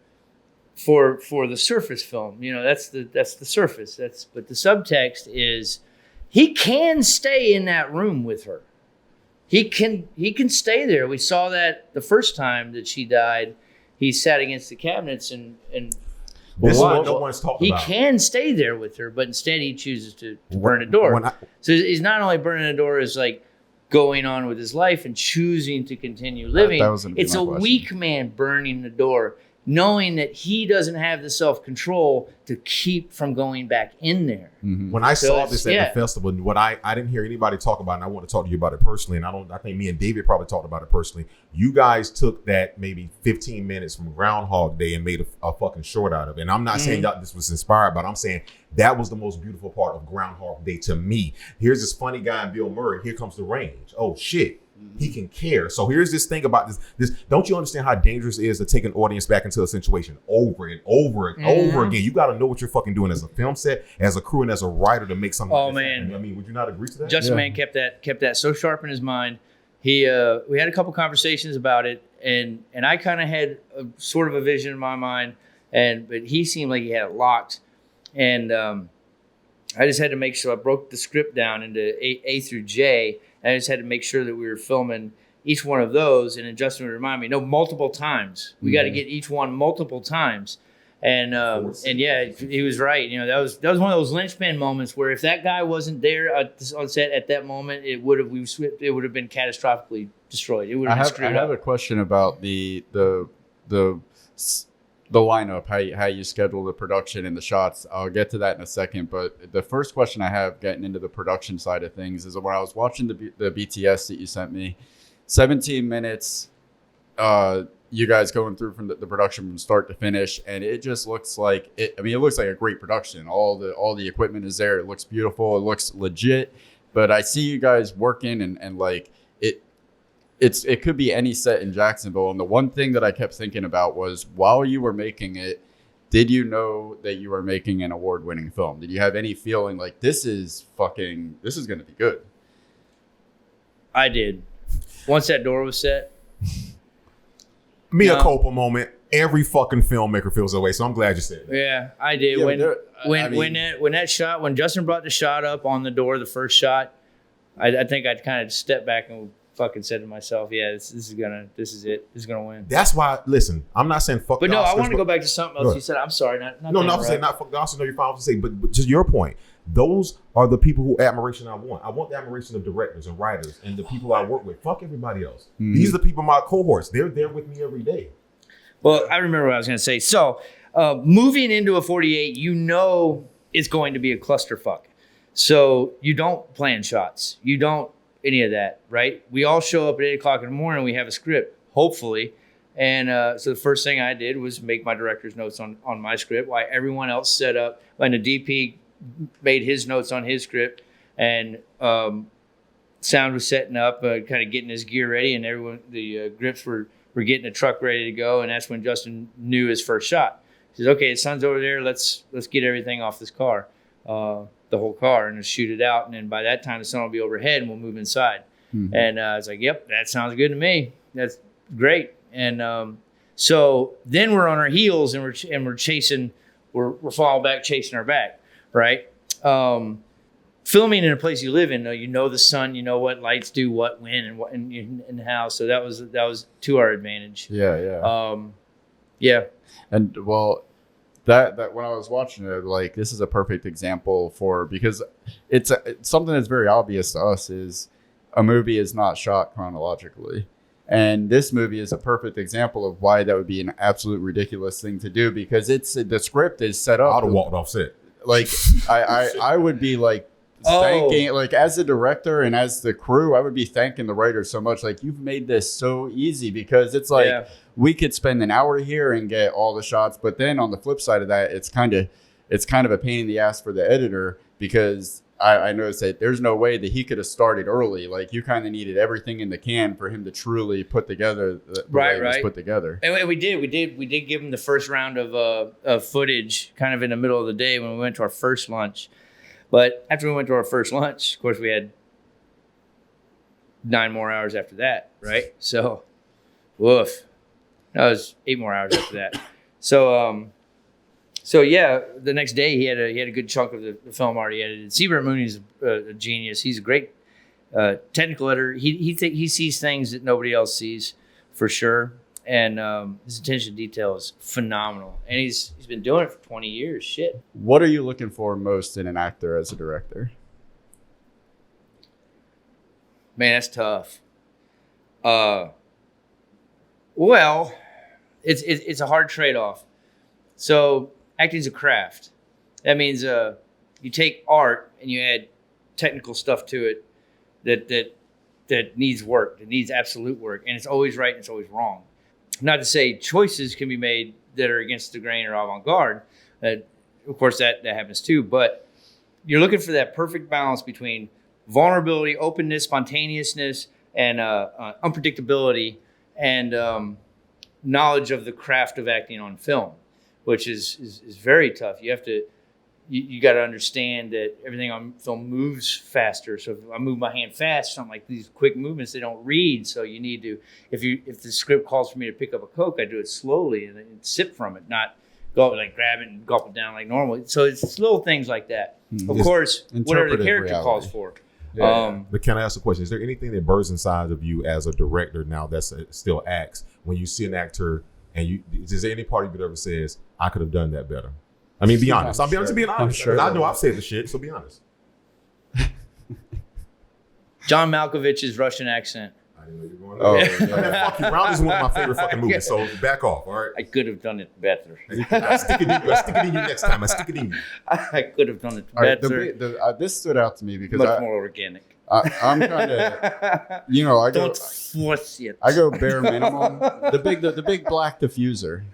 Speaker 2: for the surface film. That's the surface. But the subtext is he can stay in that room with her. He can stay there. We saw that the first time that she died. He sat against the cabinets and
Speaker 1: this is what no one's talking about.
Speaker 2: He can stay there with her, but instead he chooses to burn a door. So he's not only burning a door as like going on with his life and choosing to continue living. It's a weak man burning the door, knowing that he doesn't have the self-control to keep from going back in there.
Speaker 1: When I saw this at the festival, what I didn't hear anybody talk about, and I want to talk to you about it personally, and I think me and David probably talked about it personally. You guys took that maybe 15 minutes from Groundhog Day and made a fucking short out of it. And I'm not saying that this was inspired, but I'm saying that was the most beautiful part of Groundhog Day to me. Here's this funny guy in Bill Murray. Here comes the range. Oh, shit. He can care. So here's this thing about this. Don't you understand how dangerous it is to take an audience back into a situation over and over and over again? You got to know what you're fucking doing as a film set, as a crew, and as a writer to make something.
Speaker 2: Oh,
Speaker 1: like
Speaker 2: man.
Speaker 1: I mean, would you not agree to that?
Speaker 2: Justin Mann kept that so sharp in his mind. We had a couple conversations about it, and I kind of had a sort of a vision in my mind, but he seemed like he had it locked, and I just had to make sure I broke the script down into A through J. I just had to make sure that we were filming each one of those. And then Justin would remind me, multiple times. We got to get each one multiple times. And yeah, he was right. That was one of those linchpin moments where if that guy wasn't there on set at that moment, it would have been catastrophically destroyed. It would have been screwed up.
Speaker 3: I have a question about the lineup, how you schedule the production and the shots. I'll get to that in a second. But the first question I have getting into the production side of things is when I was watching the BTS that you sent me, 17 minutes, you guys going through from the production from start to finish, and it just looks like it. I mean, it looks like a great production. All the equipment is there. It looks beautiful. It looks legit. But I see you guys working and like it could be any set in Jacksonville. And the one thing that I kept thinking about was while you were making it, did you know that you were making an award-winning film? Did you have any feeling like this is going to be good?
Speaker 2: I did. Once that door was set.
Speaker 1: Mea culpa moment. Every fucking filmmaker feels that way, so I'm glad you said it.
Speaker 2: Yeah, I did. Yeah, when Justin brought the shot up on the door, the first shot, I think I'd kind of stepped back and fucking said to myself, yeah, this is it. This is gonna win.
Speaker 1: That's why. Listen, I'm not saying fuck.
Speaker 2: But no,
Speaker 1: Oscars,
Speaker 2: I want to go back to something else. You said, I'm sorry, not
Speaker 1: I'm saying not fuck the Oscars. No, you're fine to say, but just your point. Those are the people who admiration I want. I want the admiration of directors and writers and the people I work with. Fuck everybody else. These are the people, my cohorts. They're there with me every day.
Speaker 2: Well, I remember what I was going to say. So, moving into a 48, it's going to be a clusterfuck. So you don't plan shots. You don't any of that, right? We all show up at 8 o'clock in the morning. We have a script, hopefully. And so the first thing I did was make my director's notes on my script while everyone else set up. When the DP made his notes on his script, and sound was setting up, kind of getting his gear ready, and everyone, the grips were we're getting the truck ready to go, and that's when Justin knew his first shot. He says, "Okay, the sun's over there. Let's get everything off this car, the whole car, and shoot it out. And then by that time, the sun will be overhead, and we'll move inside." Mm-hmm. And I was like, "Yep, that sounds good to me. That's great." And so then we're on our heels, and we're chasing. We're falling back, chasing our back, right? Filming in a place you live in, you know the sun, you know what lights do, what, when, and what, and how. So that was to our advantage.
Speaker 3: Yeah.
Speaker 2: Yeah.
Speaker 3: And well, that when I was watching it, like, this is a perfect example because it's something that's very obvious to us is a movie is not shot chronologically. And this movie is a perfect example of why that would be an absolute ridiculous thing to do, because the script is set up.
Speaker 1: I'd have walked off set.
Speaker 3: Like, I would be like thanking, like, as the director and as the crew, I would be thanking the writers so much. Like, you've made this so easy, because it's like we could spend an hour here and get all the shots, but then on the flip side of that, it's kind of a pain in the ass for the editor, because I noticed that there's no way that he could have started early. Like, you kind of needed everything in the can for him to truly put together the way it was put together.
Speaker 2: And we did give him the first round of footage kind of in the middle of the day when we went to our first lunch. But after we went to our first lunch, of course, we had 9 more hours after that, right? So, woof. That was 8 more hours after that. So yeah, the next day he had a good chunk of the film already edited. Seabert Mooney's a genius. He's a great technical editor. He sees things that nobody else sees, for sure. And his attention to detail is phenomenal. And he's been doing it for 20 years. Shit.
Speaker 3: What are you looking for most in an actor as a director?
Speaker 2: Man, that's tough. Well, it's a hard trade-off. So acting's a craft. That means you take art and you add technical stuff to it that needs work, that needs absolute work, and it's always right and it's always wrong. Not to say choices can be made that are against the grain or avant-garde. Of course, that happens too. But you're looking for that perfect balance between vulnerability, openness, spontaneousness, and unpredictability, and knowledge of the craft of acting on film, which is very tough. You got to understand that everything on film moves faster. So if I move my hand fast, something like these quick movements, they don't read. So you need to, if the script calls for me to pick up a Coke, I do it slowly and sip from it, not go like grab it and gulp it down like normal. So it's little things like that. Of course, whatever the character calls for.
Speaker 1: Yeah. But can I ask a question? Is there anything that burns inside of you as a director now that's still acts when you see an actor and is there any part of you that ever says, I could have done that better? I mean, be honest. I'm being honest. Sure. I know I've said the shit, so be honest.
Speaker 2: John Malkovich's Russian accent.
Speaker 1: I didn't know you were going to fuck you. Round is one of my favorite fucking movies, so back off, all right?
Speaker 2: I could have done it better.
Speaker 1: I stick it in you next time. I stick it in you.
Speaker 2: I could have done it better.
Speaker 3: This stood out to me because
Speaker 2: much more organic.
Speaker 3: I'm kind of,
Speaker 2: Don't force it.
Speaker 3: I go bare minimum. The big black diffuser.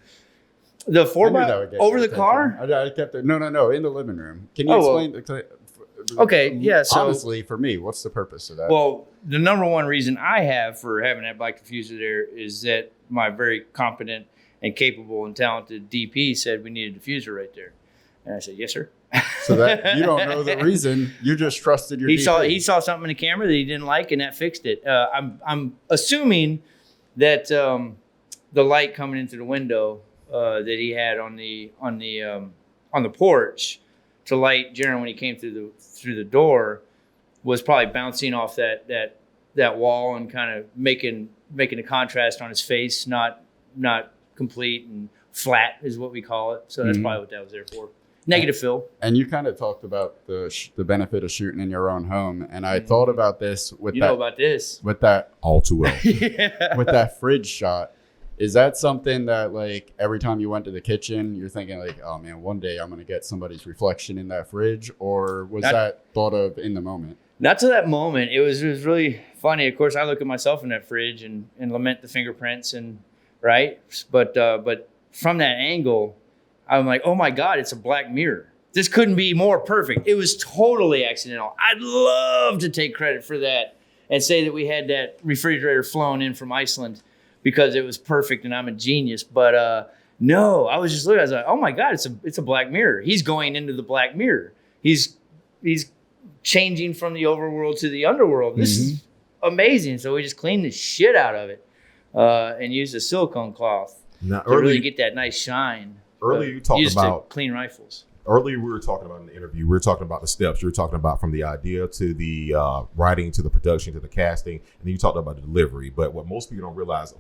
Speaker 2: The 4x over the car?
Speaker 3: I kept it. No, in the living room. Can you explain?
Speaker 2: Okay, yeah. So
Speaker 3: honestly, for me, what's the purpose of that?
Speaker 2: Well, the number one reason I have for having that black diffuser there is that my very competent and capable and talented DP said we need a diffuser right there, and I said, yes, sir.
Speaker 3: So that you don't know the reason, you just trusted your DP.
Speaker 2: He saw something in the camera that he didn't like, and that fixed it. I'm assuming that the light coming into the window that he had on the porch to light Jaron when he came through the door was probably bouncing off that wall and kind of making a contrast on his face, not complete and flat is what we call it. So that's probably what that was there for. Negative fill.
Speaker 3: And you kind of talked about the benefit of shooting in your own home, and I thought about this with that
Speaker 1: all too well
Speaker 3: with that fridge shot. Is that something that, like, every time you went to the kitchen, you're thinking, like, oh, man, one day I'm going to get somebody's reflection in that fridge? Or was that thought of in the moment?
Speaker 2: Not to that moment. It was really funny. Of course, I look at myself in that fridge and lament the fingerprints, right? But from that angle, I'm like, oh, my God, it's a black mirror. This couldn't be more perfect. It was totally accidental. I'd love to take credit for that and say that we had that refrigerator flown in from Iceland. because it was perfect and I'm a genius. But no, I was just looking. I was like, oh my God, it's a Black Mirror. He's going into the Black Mirror. He's changing from the overworld to the underworld. This is amazing. So we just cleaned the shit out of it and used a silicone cloth to really get that nice shine.
Speaker 1: Earlier you talked about
Speaker 2: clean rifles.
Speaker 1: Earlier we were talking about in the interview, we were talking about the steps. You were talking about from the idea to the writing to the production to the casting, and then you talked about the delivery. But what most people don't realize,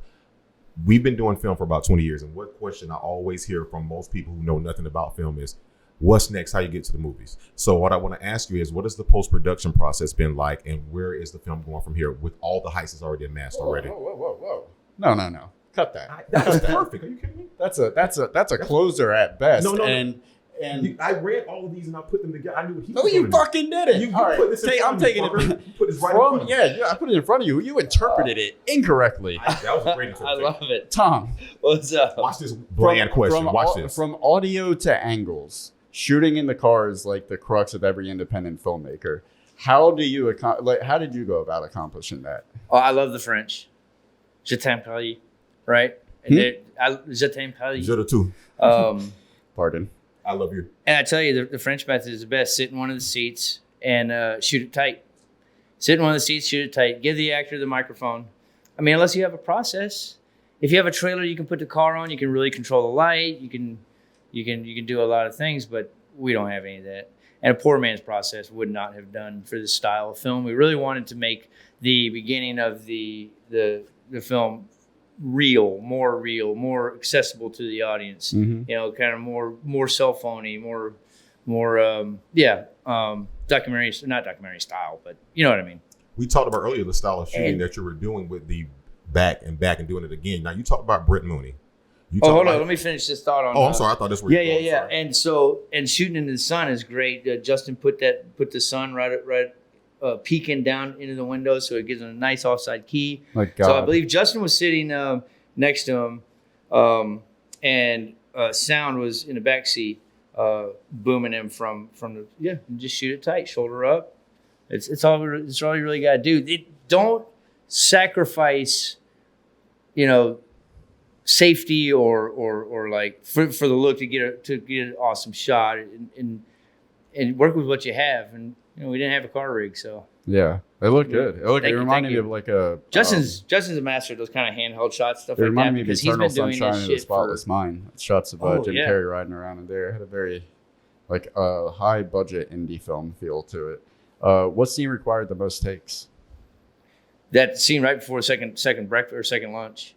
Speaker 1: we've been doing film for about 20 years, and what question I always hear from most people who know nothing about film is, what's next? How you get to the movies? So what I want to ask you is, what has the post-production process been like, and where is the film going from here with all the heists already amassed already?
Speaker 3: Whoa. No. Cut that.
Speaker 1: That's perfect. Are you kidding me?
Speaker 3: That's a closer at best.
Speaker 1: No.
Speaker 3: And
Speaker 1: I read all of these and I put them together. I knew what he
Speaker 3: no,
Speaker 1: was
Speaker 3: you
Speaker 1: doing.
Speaker 3: fucking did it.
Speaker 1: You
Speaker 3: All right,
Speaker 1: put this in front
Speaker 3: I'm
Speaker 1: of me,
Speaker 3: taking
Speaker 1: fucker.
Speaker 3: it
Speaker 1: You put this right in front
Speaker 3: from
Speaker 1: of me.
Speaker 3: yeah. I put it in front of you. You interpreted it incorrectly.
Speaker 1: That was a great
Speaker 2: I
Speaker 1: interpretation.
Speaker 2: love it.
Speaker 3: Tom,
Speaker 2: What's up?
Speaker 1: Watch this bland question. Watch this.
Speaker 3: From audio to angles, shooting in the car is like the crux of every independent filmmaker. How do you how did you go about accomplishing that?
Speaker 2: Oh, I love the French. Je t'aime Paris, right? Je t'aime Paris.
Speaker 1: Je too.
Speaker 3: Pardon.
Speaker 1: I love you.
Speaker 2: And I tell you, the French method is the best. Sit in one of the seats and shoot it tight. Sit in one of the seats, shoot it tight. Give the actor the microphone. I mean, unless you have a process. If you have a trailer, you can put the car on. You can really control the light. You can do a lot of things, but we don't have any of that. And a poor man's process would not have done for this style of film. We really wanted to make the beginning of the film real, more accessible to the audience.
Speaker 3: Mm-hmm.
Speaker 2: You know, kind of more cell phony, more documentary, not documentary style, but you know what I mean.
Speaker 1: We talked about earlier the style of shooting that you were doing with the back and doing it again. Now you talk about Brett Mooney.
Speaker 2: Hold on, let me finish this thought on.
Speaker 1: Oh, I'm sorry. I thought this was.
Speaker 2: Yeah. And shooting into the sun is great. Justin put the sun right peeking down into the window, so it gives him a nice offside key. My God. So I believe Justin was sitting next to him, and sound was in the back seat, booming him from the just shoot it tight, shoulder up. It's all you really got to do. Don't sacrifice, safety or like for the look to get an awesome shot and work with what you have. And we didn't have a car rig, so
Speaker 3: yeah, they look good. It reminded me of like a
Speaker 2: Justin's a master of those kind of handheld shots, stuff like that.
Speaker 3: It reminded me of
Speaker 2: because he's
Speaker 3: Eternal
Speaker 2: been doing
Speaker 3: Sunshine
Speaker 2: this
Speaker 3: of the
Speaker 2: shit
Speaker 3: Spotless Mind. Shots of Jim Carrey riding around in there. It had a very like high budget indie film feel to it. What scene required the most takes?
Speaker 2: That scene right before second breakfast or second lunch.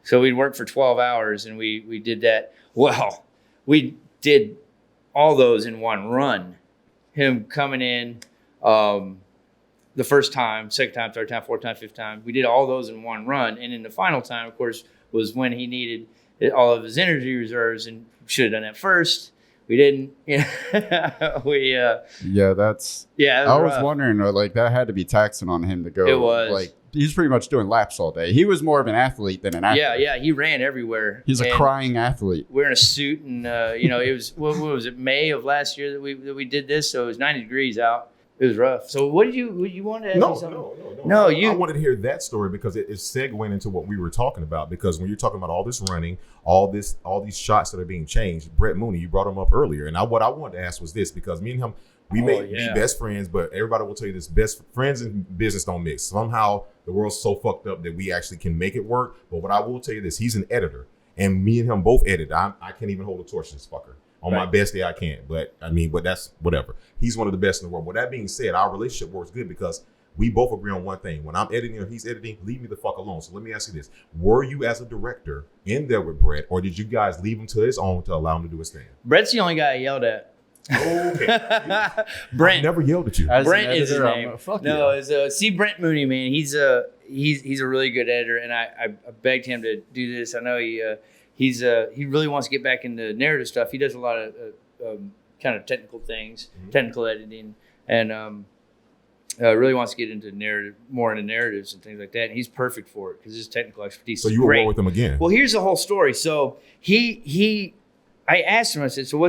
Speaker 2: So we'd worked for 12 hours and we did that. Well, we did all those in one run. Him coming in the first time, second time, third time, fourth time, fifth time. We did all those in one run. And then the final time, of course, was when he needed all of his energy reserves and should have done that first. We didn't. I was
Speaker 3: wondering, like, that had to be taxing on him to go.
Speaker 2: It was.
Speaker 3: Like, he's pretty much doing laps all day. He was more of an athlete than an athlete.
Speaker 2: Yeah, he ran everywhere.
Speaker 3: He's a crying athlete.
Speaker 2: Wearing a suit, and it was what was it, May of last year that we did this, so it was 90 degrees out. It was rough. So what did you want to ask me something? No,
Speaker 1: I wanted to hear that story because it is segueing into what we were talking about. Because when you're talking about all this running, all these shots that are being changed, Brett Mooney, you brought him up earlier, and what I wanted to ask was this, because me and him, we may be best friends, but everybody will tell you this: best friends and business don't mix. Somehow the world's so fucked up that we actually can make it work. But what I will tell you this: he's an editor, and me and him both edit. I can't even hold a torch to this fucker. On my best day, I can't. But that's whatever. He's one of the best in the world. With that being said, our relationship works good because we both agree on one thing. When I'm editing or he's editing, leave me the fuck alone. So let me ask you this. Were you, as a director, in there with Brett, or did you guys leave him to his own to allow him to do his thing?
Speaker 2: Brett's the only guy I yelled at.
Speaker 1: Okay.
Speaker 2: Brent.
Speaker 1: I never yelled at you.
Speaker 2: Brent is his name. See, Brent Mooney, man, he's a really good editor, and I begged him to do this. I know he really wants to get back into narrative stuff. He does a lot of kind of technical things, technical editing, and really wants to get into more into narratives and things like that. And he's perfect for it because his technical expertise.
Speaker 1: So
Speaker 2: is
Speaker 1: you were
Speaker 2: great.
Speaker 1: with him again?
Speaker 2: Well, here's the whole story. So I asked him. I said, "So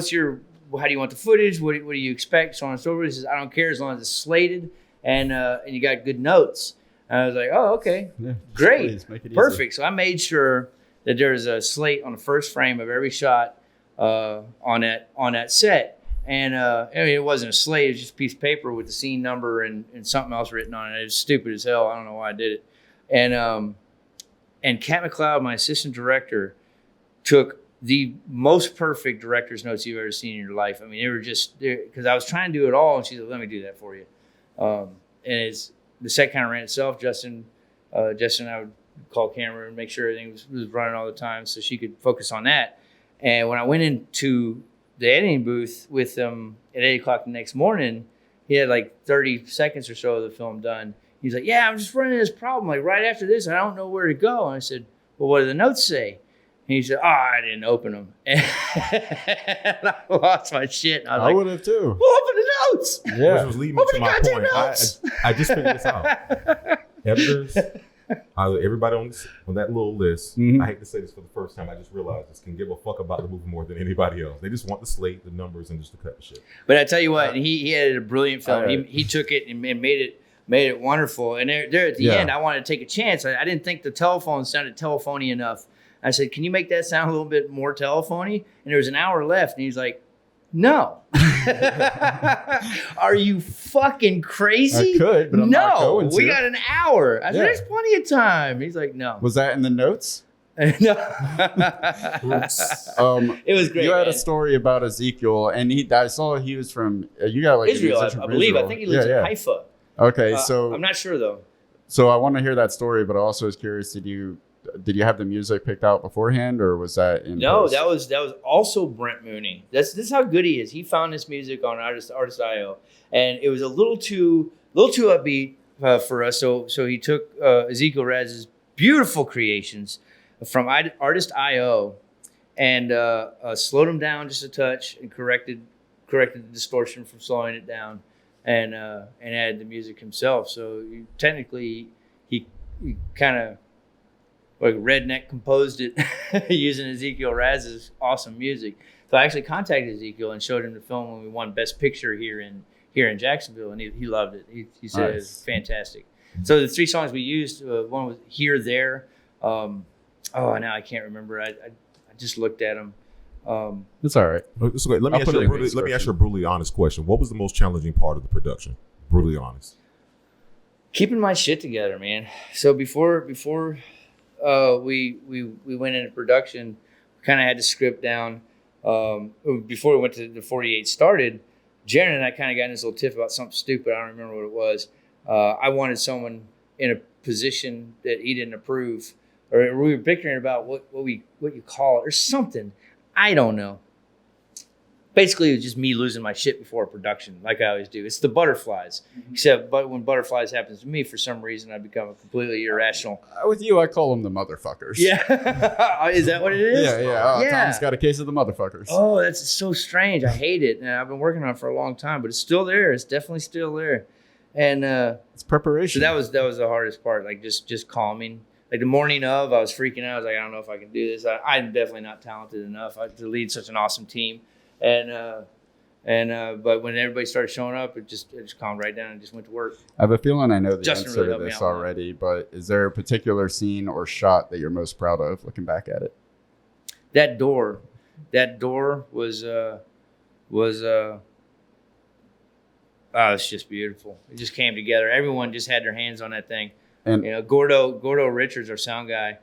Speaker 2: how do you want the footage? What do you expect?" So on and so forth. He says, "I don't care as long as it's slated and you got good notes." And I was like, oh, okay, great,
Speaker 3: please, make it easy.
Speaker 2: perfect. So I made sure that there's a slate on the first frame of every shot on that set. And I mean, it wasn't a slate; it was just a piece of paper with the scene number and something else written on it. It was stupid as hell. I don't know why I did it. And Kat McLeod, my assistant director, took the most perfect director's notes you've ever seen in your life. I mean, they were just because I was trying to do it all, and she said, "Let me do that for you." And the set kind of ran itself. Justin and I would call camera and make sure everything was running all the time, so she could focus on that. And when I went into the editing booth with him at 8 o'clock the next morning, he had like 30 seconds or so of the film done. He's like, yeah, I'm just running this problem. Like right after this, I don't know where to go. And I said, well, what do the notes say? And he said, oh, I didn't open them. And I lost my shit. And I
Speaker 3: would have too.
Speaker 2: Well, open the notes.
Speaker 3: Yeah.
Speaker 1: Which was leading me to my point. I just figured this out. Editors, everybody on that little list, I hate to say this for the first time, I just realized this, can give a fuck about the movie more than anybody else. They just want the slate, the numbers, and just to cut the shit.
Speaker 2: But I tell you what, he edited a brilliant film. He took it and made it wonderful. And there at the end, I wanted to take a chance. I didn't think the telephone sounded telephony enough. I said, can you make that sound a little bit more telephony? And there was an hour left. And he's like, no. Are you fucking crazy?
Speaker 3: I could, but I'm not going to.
Speaker 2: We got an hour. I said, there's plenty of time. He's like, no.
Speaker 3: Was that in the notes?
Speaker 2: No. It was great.
Speaker 3: You had
Speaker 2: man.
Speaker 3: a story about Ezekiel, and I saw he was from, you got like
Speaker 2: Israel, I believe. I think he lives in Haifa.
Speaker 3: Okay, so.
Speaker 2: I'm not sure, though.
Speaker 3: So I want to hear that story, but I also was curious, did you have the music picked out beforehand, or was that in
Speaker 2: No,
Speaker 3: post?
Speaker 2: that was also Brent Mooney. This is how good he is. He found this music on Artist.io, and it was a little too upbeat for us. So he took Ezekiel Raz's beautiful creations from Artist.io and slowed them down just a touch and corrected the distortion from slowing it down, and added the music himself. So technically, he kind of like redneck composed it using Ezekiel Raz's awesome music. So I actually contacted Ezekiel and showed him the film when we won Best Picture here in Jacksonville, and he loved it. He said it was fantastic. So the 3 songs we used, one was Here, There. Now I can't remember. I just looked at them.
Speaker 3: It's all right.
Speaker 1: Let me ask you a brutally honest question. What was the most challenging part of the production? Brutally honest.
Speaker 2: Keeping my shit together, man. So before we went into production, we kind of had the script down. Before we went to the 48 started, Jaron and I kind of got in this little tiff about something stupid. I don't remember what it was. I wanted someone in a position that he didn't approve, or we were bickering about what you call it or something. I don't know. Basically, it was just me losing my shit before production, like I always do. It's the butterflies. Except, but when butterflies happens to me, for some reason, I become a completely irrational.
Speaker 3: With you, I call them the motherfuckers.
Speaker 2: Yeah. Is that what it is?
Speaker 3: Yeah. Tom's got a case of the motherfuckers.
Speaker 2: Oh, that's so strange. I hate it. And I've been working on it for a long time, but it's still there. It's definitely still there. And
Speaker 3: it's preparation.
Speaker 2: So that was the hardest part, like just calming. Like the morning of, I was freaking out. I was like, I don't know if I can do this. I'm definitely not talented enough to lead such an awesome team. But when everybody started showing up, it just calmed right down and just went to work.
Speaker 3: I have a feeling I know the
Speaker 2: Justin
Speaker 3: answer
Speaker 2: really
Speaker 3: to this already, but is there a particular scene or shot that you're most proud of looking back at it?
Speaker 2: That door was it's just beautiful. It just came together. Everyone just had their hands on that thing. And Gordo Richards, our sound guy,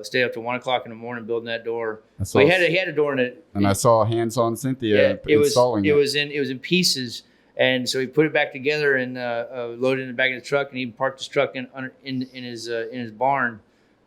Speaker 2: stayed up to 1 o'clock in the morning building that door. So he had a door in it.
Speaker 3: And I saw hands on Cynthia installing it.
Speaker 2: It was in pieces, and so he put it back together and loaded it in the back of the truck, and he parked his truck in his barn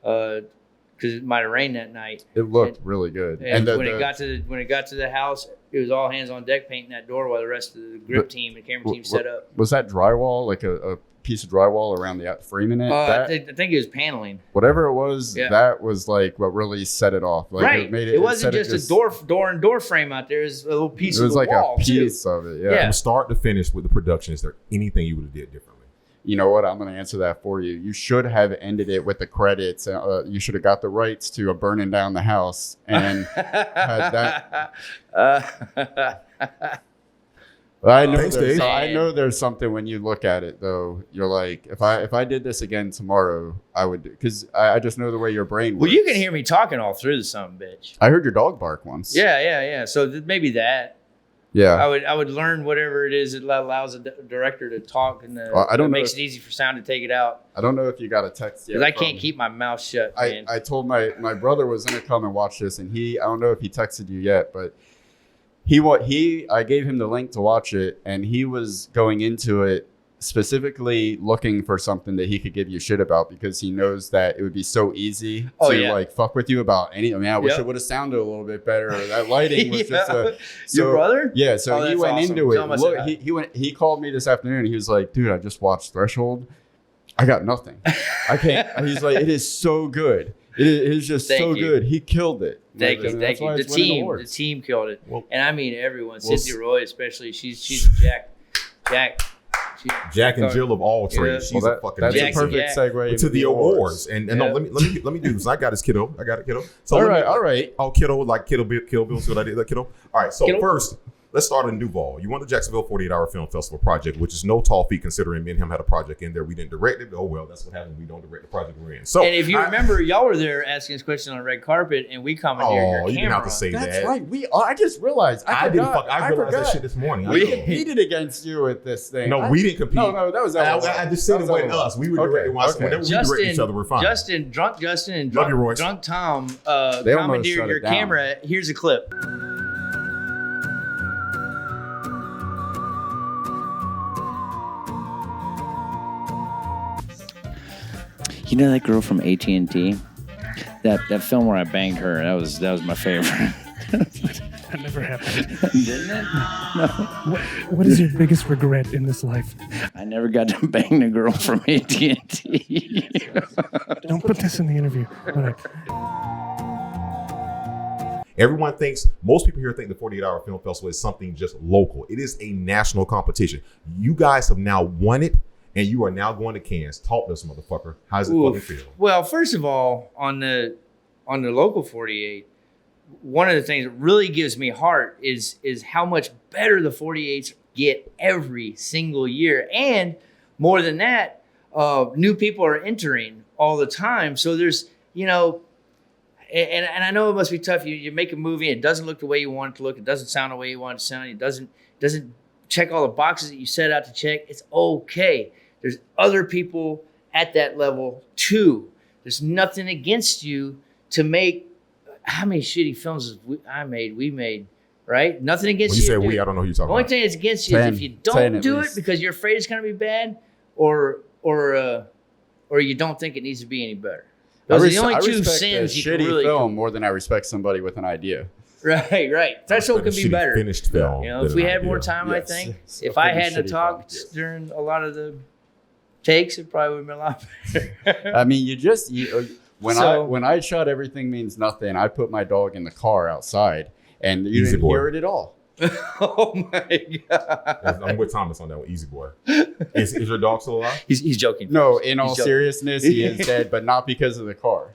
Speaker 2: because it might have rained that night.
Speaker 3: It looked really good.
Speaker 2: And when it got to the house, it was all hands on deck painting that door while the rest of the grip team and camera team set up.
Speaker 3: Was that drywall, like a piece of drywall around the framing it?
Speaker 2: I think it was paneling.
Speaker 3: Whatever it was, that was like what really set it off. Like
Speaker 2: right. It wasn't just a door frame out there. It was a little piece of the wall. It was like a piece
Speaker 3: of it, yeah.
Speaker 1: From start to finish with the production, is there anything you would have did differently?
Speaker 3: You know what? I'm going to answer that for you. You should have ended it with the credits. You should have got the rights to burning down the house and had that. I know
Speaker 1: Thanks, Dave.
Speaker 3: I know there's something when you look at it though. You're like, if I did this again tomorrow, I would, because I just know the way your brain works.
Speaker 2: Well, you can hear me talking all through the son of a bitch.
Speaker 3: I heard your dog bark once.
Speaker 2: Yeah. So maybe that.
Speaker 3: Yeah.
Speaker 2: I would learn whatever it is that allows a director to talk and
Speaker 3: I don't know
Speaker 2: makes it easy for sound to take it out.
Speaker 3: I don't know if you got a text yet.
Speaker 2: Because I can't keep my mouth shut, man.
Speaker 3: I told my brother was gonna come and watch this, and I don't know if he texted you yet, but I gave him the link to watch it, and he was going into it specifically looking for something that he could give you shit about, because he knows that it would be so easy to like fuck with you about any. I mean, I wish it would have sounded a little bit better. That lighting was just
Speaker 2: your brother.
Speaker 3: Yeah, so he went
Speaker 2: awesome.
Speaker 3: into it. Look, he called me this afternoon. And he was like, "Dude, I just watched Threshold. I got nothing. I can't." He's like, "It is so good. It is just so good. He killed it."
Speaker 2: Thank you. The team killed it, and I mean everyone. Cynthia Roy, especially. She's
Speaker 1: Jack and Jill of all trades. She's a fucking
Speaker 3: that's
Speaker 1: amazing.
Speaker 3: a perfect segue
Speaker 1: to the awards. And no, let me do this. I got his kiddo. So
Speaker 3: all right.
Speaker 1: Oh, kiddo, like Kill Bill. So what I did, like kiddo. All right. So first, let's start in Duval. You won the Jacksonville 48-hour film festival project, which is no tall feat considering me and him had a project in there. We didn't direct it. Oh well, that's what happens. We don't direct the project we're in. So,
Speaker 2: and if you remember, y'all were there asking us questions on the red carpet, and we commandeered your camera.
Speaker 1: You didn't have to say
Speaker 3: that's
Speaker 1: that.
Speaker 3: Right. I just realized. I
Speaker 1: realized that shit this morning.
Speaker 3: We competed against you with this thing.
Speaker 1: No, we didn't compete.
Speaker 3: No, that was
Speaker 1: I just said it wasn't us. We were directing whenever we direct each other. We're fine.
Speaker 2: Drunk Justin, and drunk Tom
Speaker 3: they
Speaker 2: commandeered your camera. Here's a clip.
Speaker 5: You know that girl from AT&T? That film where I banged her, that was my favorite.
Speaker 6: That never happened.
Speaker 5: Didn't it? No.
Speaker 6: What is your biggest regret in this life?
Speaker 5: I never got to bang the girl from AT&T.
Speaker 6: Don't put this in the interview. All right.
Speaker 1: Everyone most people here think the 48-hour film festival is something just local. It is a national competition. You guys have now won it, and you are now going to Cannes. Talk to us, motherfucker. How does it fucking feel?
Speaker 2: Well, first of all, on the local 48, one of the things that really gives me heart is how much better the 48s get every single year. And more than that, new people are entering all the time. So there's, and I know it must be tough. You make a movie, it doesn't look the way you want it to look. It doesn't sound the way you want it to sound. It doesn't check all the boxes that you set out to check. It's okay. There's other people at that level too. There's nothing against you to make. How many shitty films we made, right? Nothing against you.
Speaker 1: When you say we, I don't know who you're talking about.
Speaker 2: The only thing that's against you is if you don't do it because you're afraid it's going to be bad, or you don't think it needs to be any better. Those are the only two sins you can really.
Speaker 3: Film more than I respect somebody with an idea.
Speaker 2: Right. Threshold could be better.
Speaker 1: Finished film.
Speaker 2: If we had more time, I think. If I hadn't talked during a lot of the takes, it probably would have been a lot better.
Speaker 3: I mean, when I shot Everything Means Nothing, I put my dog in the car outside, and you didn't hear it at all.
Speaker 2: Oh my God!
Speaker 1: I'm with Thomas on that one. Easy boy. Is your dog still alive?
Speaker 2: He's joking.
Speaker 3: No, in all seriousness, he is dead, but not because of the car.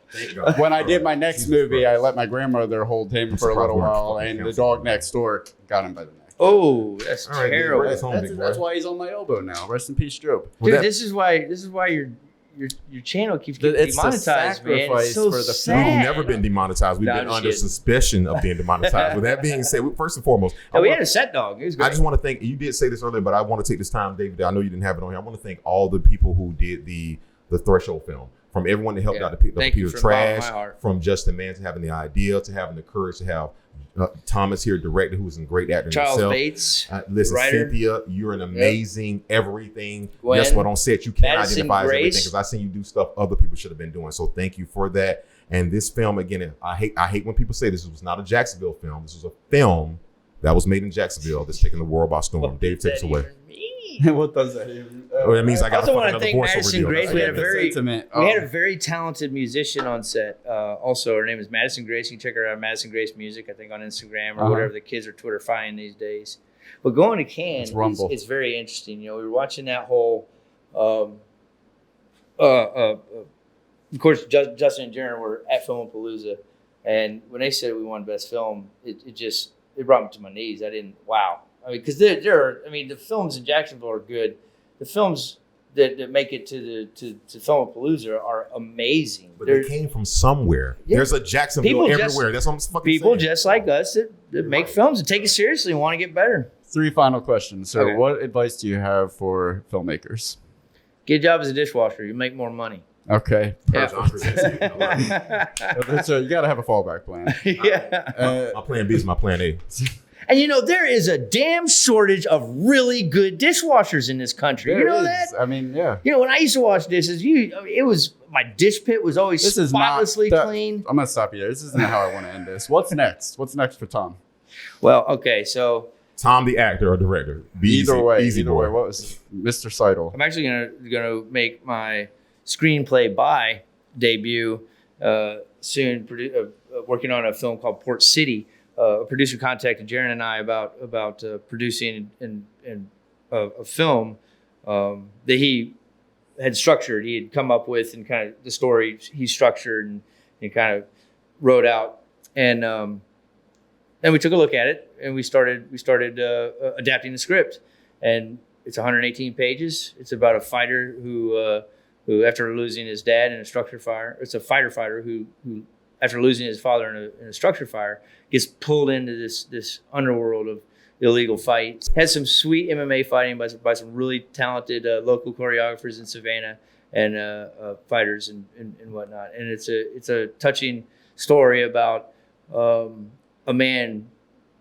Speaker 3: When I did my next movie, I let my grandmother hold him for a little while, and the dog next door got him by the neck.
Speaker 2: Oh, that's terrible.
Speaker 3: That's why he's on my elbow now. Rest in peace, Job.
Speaker 2: Dude, this is why your channel keeps getting demonetized, man. It's so sad.
Speaker 1: We've never been demonetized. We've been under suspicion of being demonetized. With that being said, first and foremost,
Speaker 2: we had a set dog. It was great.
Speaker 1: I just want to thank you. Did say this earlier, but I want to take this time, David. I know you didn't have it on here. I want to thank all the people who did the Threshold film. From everyone that helped out to pick up the piece of trash, from Justin Mann to having the idea, to having the courage to have Thomas here, director, who's a great actor
Speaker 2: Charles
Speaker 1: himself.
Speaker 2: Bates,
Speaker 1: listen,
Speaker 2: writer.
Speaker 1: Cynthia, you're an amazing everything.
Speaker 2: Gwen,
Speaker 1: Guess what? On set, you can't
Speaker 2: Madison
Speaker 1: identify as everything
Speaker 2: Grace.
Speaker 1: because I seen you do stuff other people should have been doing. So thank you for that. And this film, again, I hate when people say this was not a Jacksonville film. This was a film that was made in Jacksonville that's taking the world by storm. Dave, take us away.
Speaker 3: What does that even?
Speaker 1: It means I got
Speaker 2: also want to thank Madison Grace. We had
Speaker 3: a
Speaker 2: very talented musician on set. Also, her name is Madison Grace. You can check her out, Madison Grace Music, I think, on Instagram or whatever the kids are Twitter fine these days. But going to Cannes, it's very interesting. We were watching that whole. Of course, Justin and Jaron were at Filmapalooza, and when they said we won Best Film, it brought me to my knees. I mean, because there are. I mean, the films in Jacksonville are good. The films that make it to Filmapalooza are amazing.
Speaker 1: But they came from somewhere.
Speaker 2: Yeah.
Speaker 1: There's a Jacksonville everywhere. That's what I'm fucking
Speaker 2: people
Speaker 1: saying.
Speaker 2: just like us that make films and take it seriously and want to get better.
Speaker 3: 3 final questions. So,
Speaker 2: Okay.
Speaker 3: what advice do you have for filmmakers?
Speaker 2: Get a job as a dishwasher. You make more money.
Speaker 3: Okay.
Speaker 2: Yeah.
Speaker 3: So you got to have a fallback plan.
Speaker 2: Yeah.
Speaker 1: My plan B is my plan A.
Speaker 2: And you know, there is a damn shortage of really good dishwashers in this country. You know that?
Speaker 3: I mean, yeah.
Speaker 2: You know, when I used to wash dishes, my dish pit was always
Speaker 3: This is
Speaker 2: spotlessly
Speaker 3: not
Speaker 2: clean.
Speaker 3: I'm gonna stop you there. This isn't how I want to end this. What's next? What's next for Tom?
Speaker 2: Well, okay, so
Speaker 1: Tom, the actor or director. Be
Speaker 3: Either way.
Speaker 1: boy.
Speaker 3: What was Mr. Siedle?
Speaker 2: I'm actually gonna make my screenplay by debut soon. Working on a film called Port City. A producer contacted Jaron and I about producing a film that he had structured. He had come up with and kind of the story he structured and kind of wrote out. And we took a look at it and we started adapting the script. And it's 118 pages. It's about a fighter who after losing his dad in a structure fire, it's a fighter who after losing his father in a structure fire, gets pulled into this underworld of illegal fights. Has some sweet MMA fighting by some really talented local choreographers in Savannah and fighters and whatnot. And it's a touching story about a man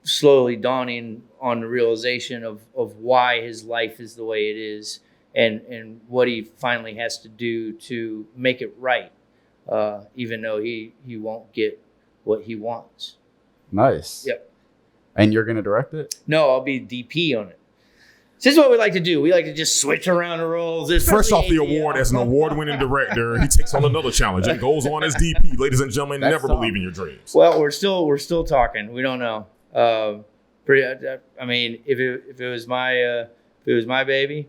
Speaker 2: slowly dawning on the realization of why his life is the way it is and what he finally has to do to make it right. Even though he won't get what he wants.
Speaker 3: Nice.
Speaker 2: Yep.
Speaker 3: And you're going to direct it?
Speaker 2: No, I'll be DP on it. This is what we like to do. We like to just switch around the roles.
Speaker 1: Fresh off the award as an award-winning director, he takes on another challenge and goes on as DP. Ladies and gentlemen,
Speaker 3: That's
Speaker 1: never
Speaker 3: Tom.
Speaker 1: believe in your dreams.
Speaker 2: Well, we're still talking. We don't know. I mean, if it was my baby,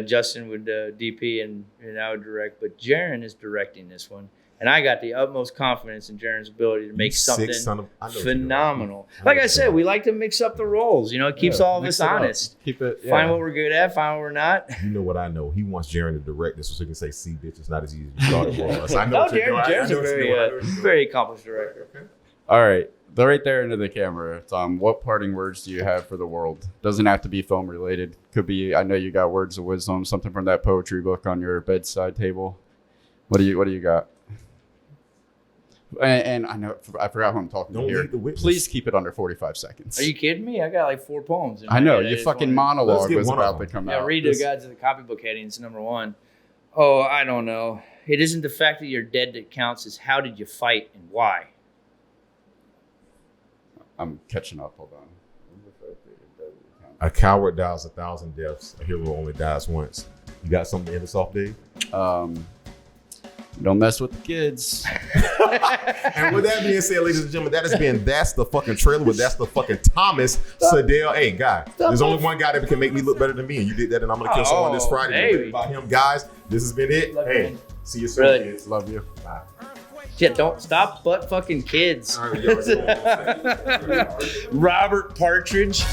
Speaker 2: Justin would DP and I would direct. But Jaron is directing this one. And I got the utmost confidence in Jaron's ability to make something phenomenal. Like I said, we like to mix up the roles. You know, it keeps all of us honest.
Speaker 3: Keep it. Yeah.
Speaker 2: Find what we're good at, find what we're not.
Speaker 1: You know what I know? He wants Jaron to direct this so he can say, see, bitch, it's not as easy as you thought it was. I know
Speaker 2: No,
Speaker 1: what you're doing.
Speaker 2: Jaron's a very accomplished director.
Speaker 1: Okay.
Speaker 3: All right. Right there into the camera, Tom. What parting words do you have for the world? Doesn't have to be film related. Could be. I know you got words of wisdom, something from that poetry book on your bedside table. What do you got? And I know I forgot who I'm talking
Speaker 1: Don't
Speaker 3: to here.
Speaker 1: leave the witness.
Speaker 3: Please keep it under 45 seconds.
Speaker 2: Are you kidding me? I got like 4 poems. In
Speaker 3: I
Speaker 2: my
Speaker 3: know
Speaker 2: head.
Speaker 3: your
Speaker 2: just
Speaker 3: fucking
Speaker 2: wanted-
Speaker 1: Let's
Speaker 3: monologue
Speaker 1: get
Speaker 3: was
Speaker 1: one of
Speaker 3: about to
Speaker 1: them.
Speaker 3: come
Speaker 2: Yeah,
Speaker 3: out.
Speaker 2: read the guides of the copybook headings, number 1. Oh, I don't know. It isn't the fact that you're dead that counts. It's how did you fight and why.
Speaker 3: I'm catching up. Hold on.
Speaker 1: A coward dies 1,000 deaths. A hero only dies once. You got something to end us off, Dave?
Speaker 3: Don't mess with the kids.
Speaker 1: And with that being said, ladies and gentlemen, that has been That's the Fucking Trailer with That's the Fucking Thomas Siedle. Hey, guy, there's only one guy that can make me look better than me, and you did that, and I'm going to kill someone this Friday.
Speaker 2: baby.
Speaker 1: By him, guys, this has been it.
Speaker 2: Love
Speaker 1: Hey,
Speaker 2: you.
Speaker 1: see you soon,
Speaker 2: Really.
Speaker 1: kids.
Speaker 3: Love you.
Speaker 1: Bye.
Speaker 2: Shit, don't stop butt fucking kids.
Speaker 1: All right, y'all.
Speaker 2: Robert Partridge.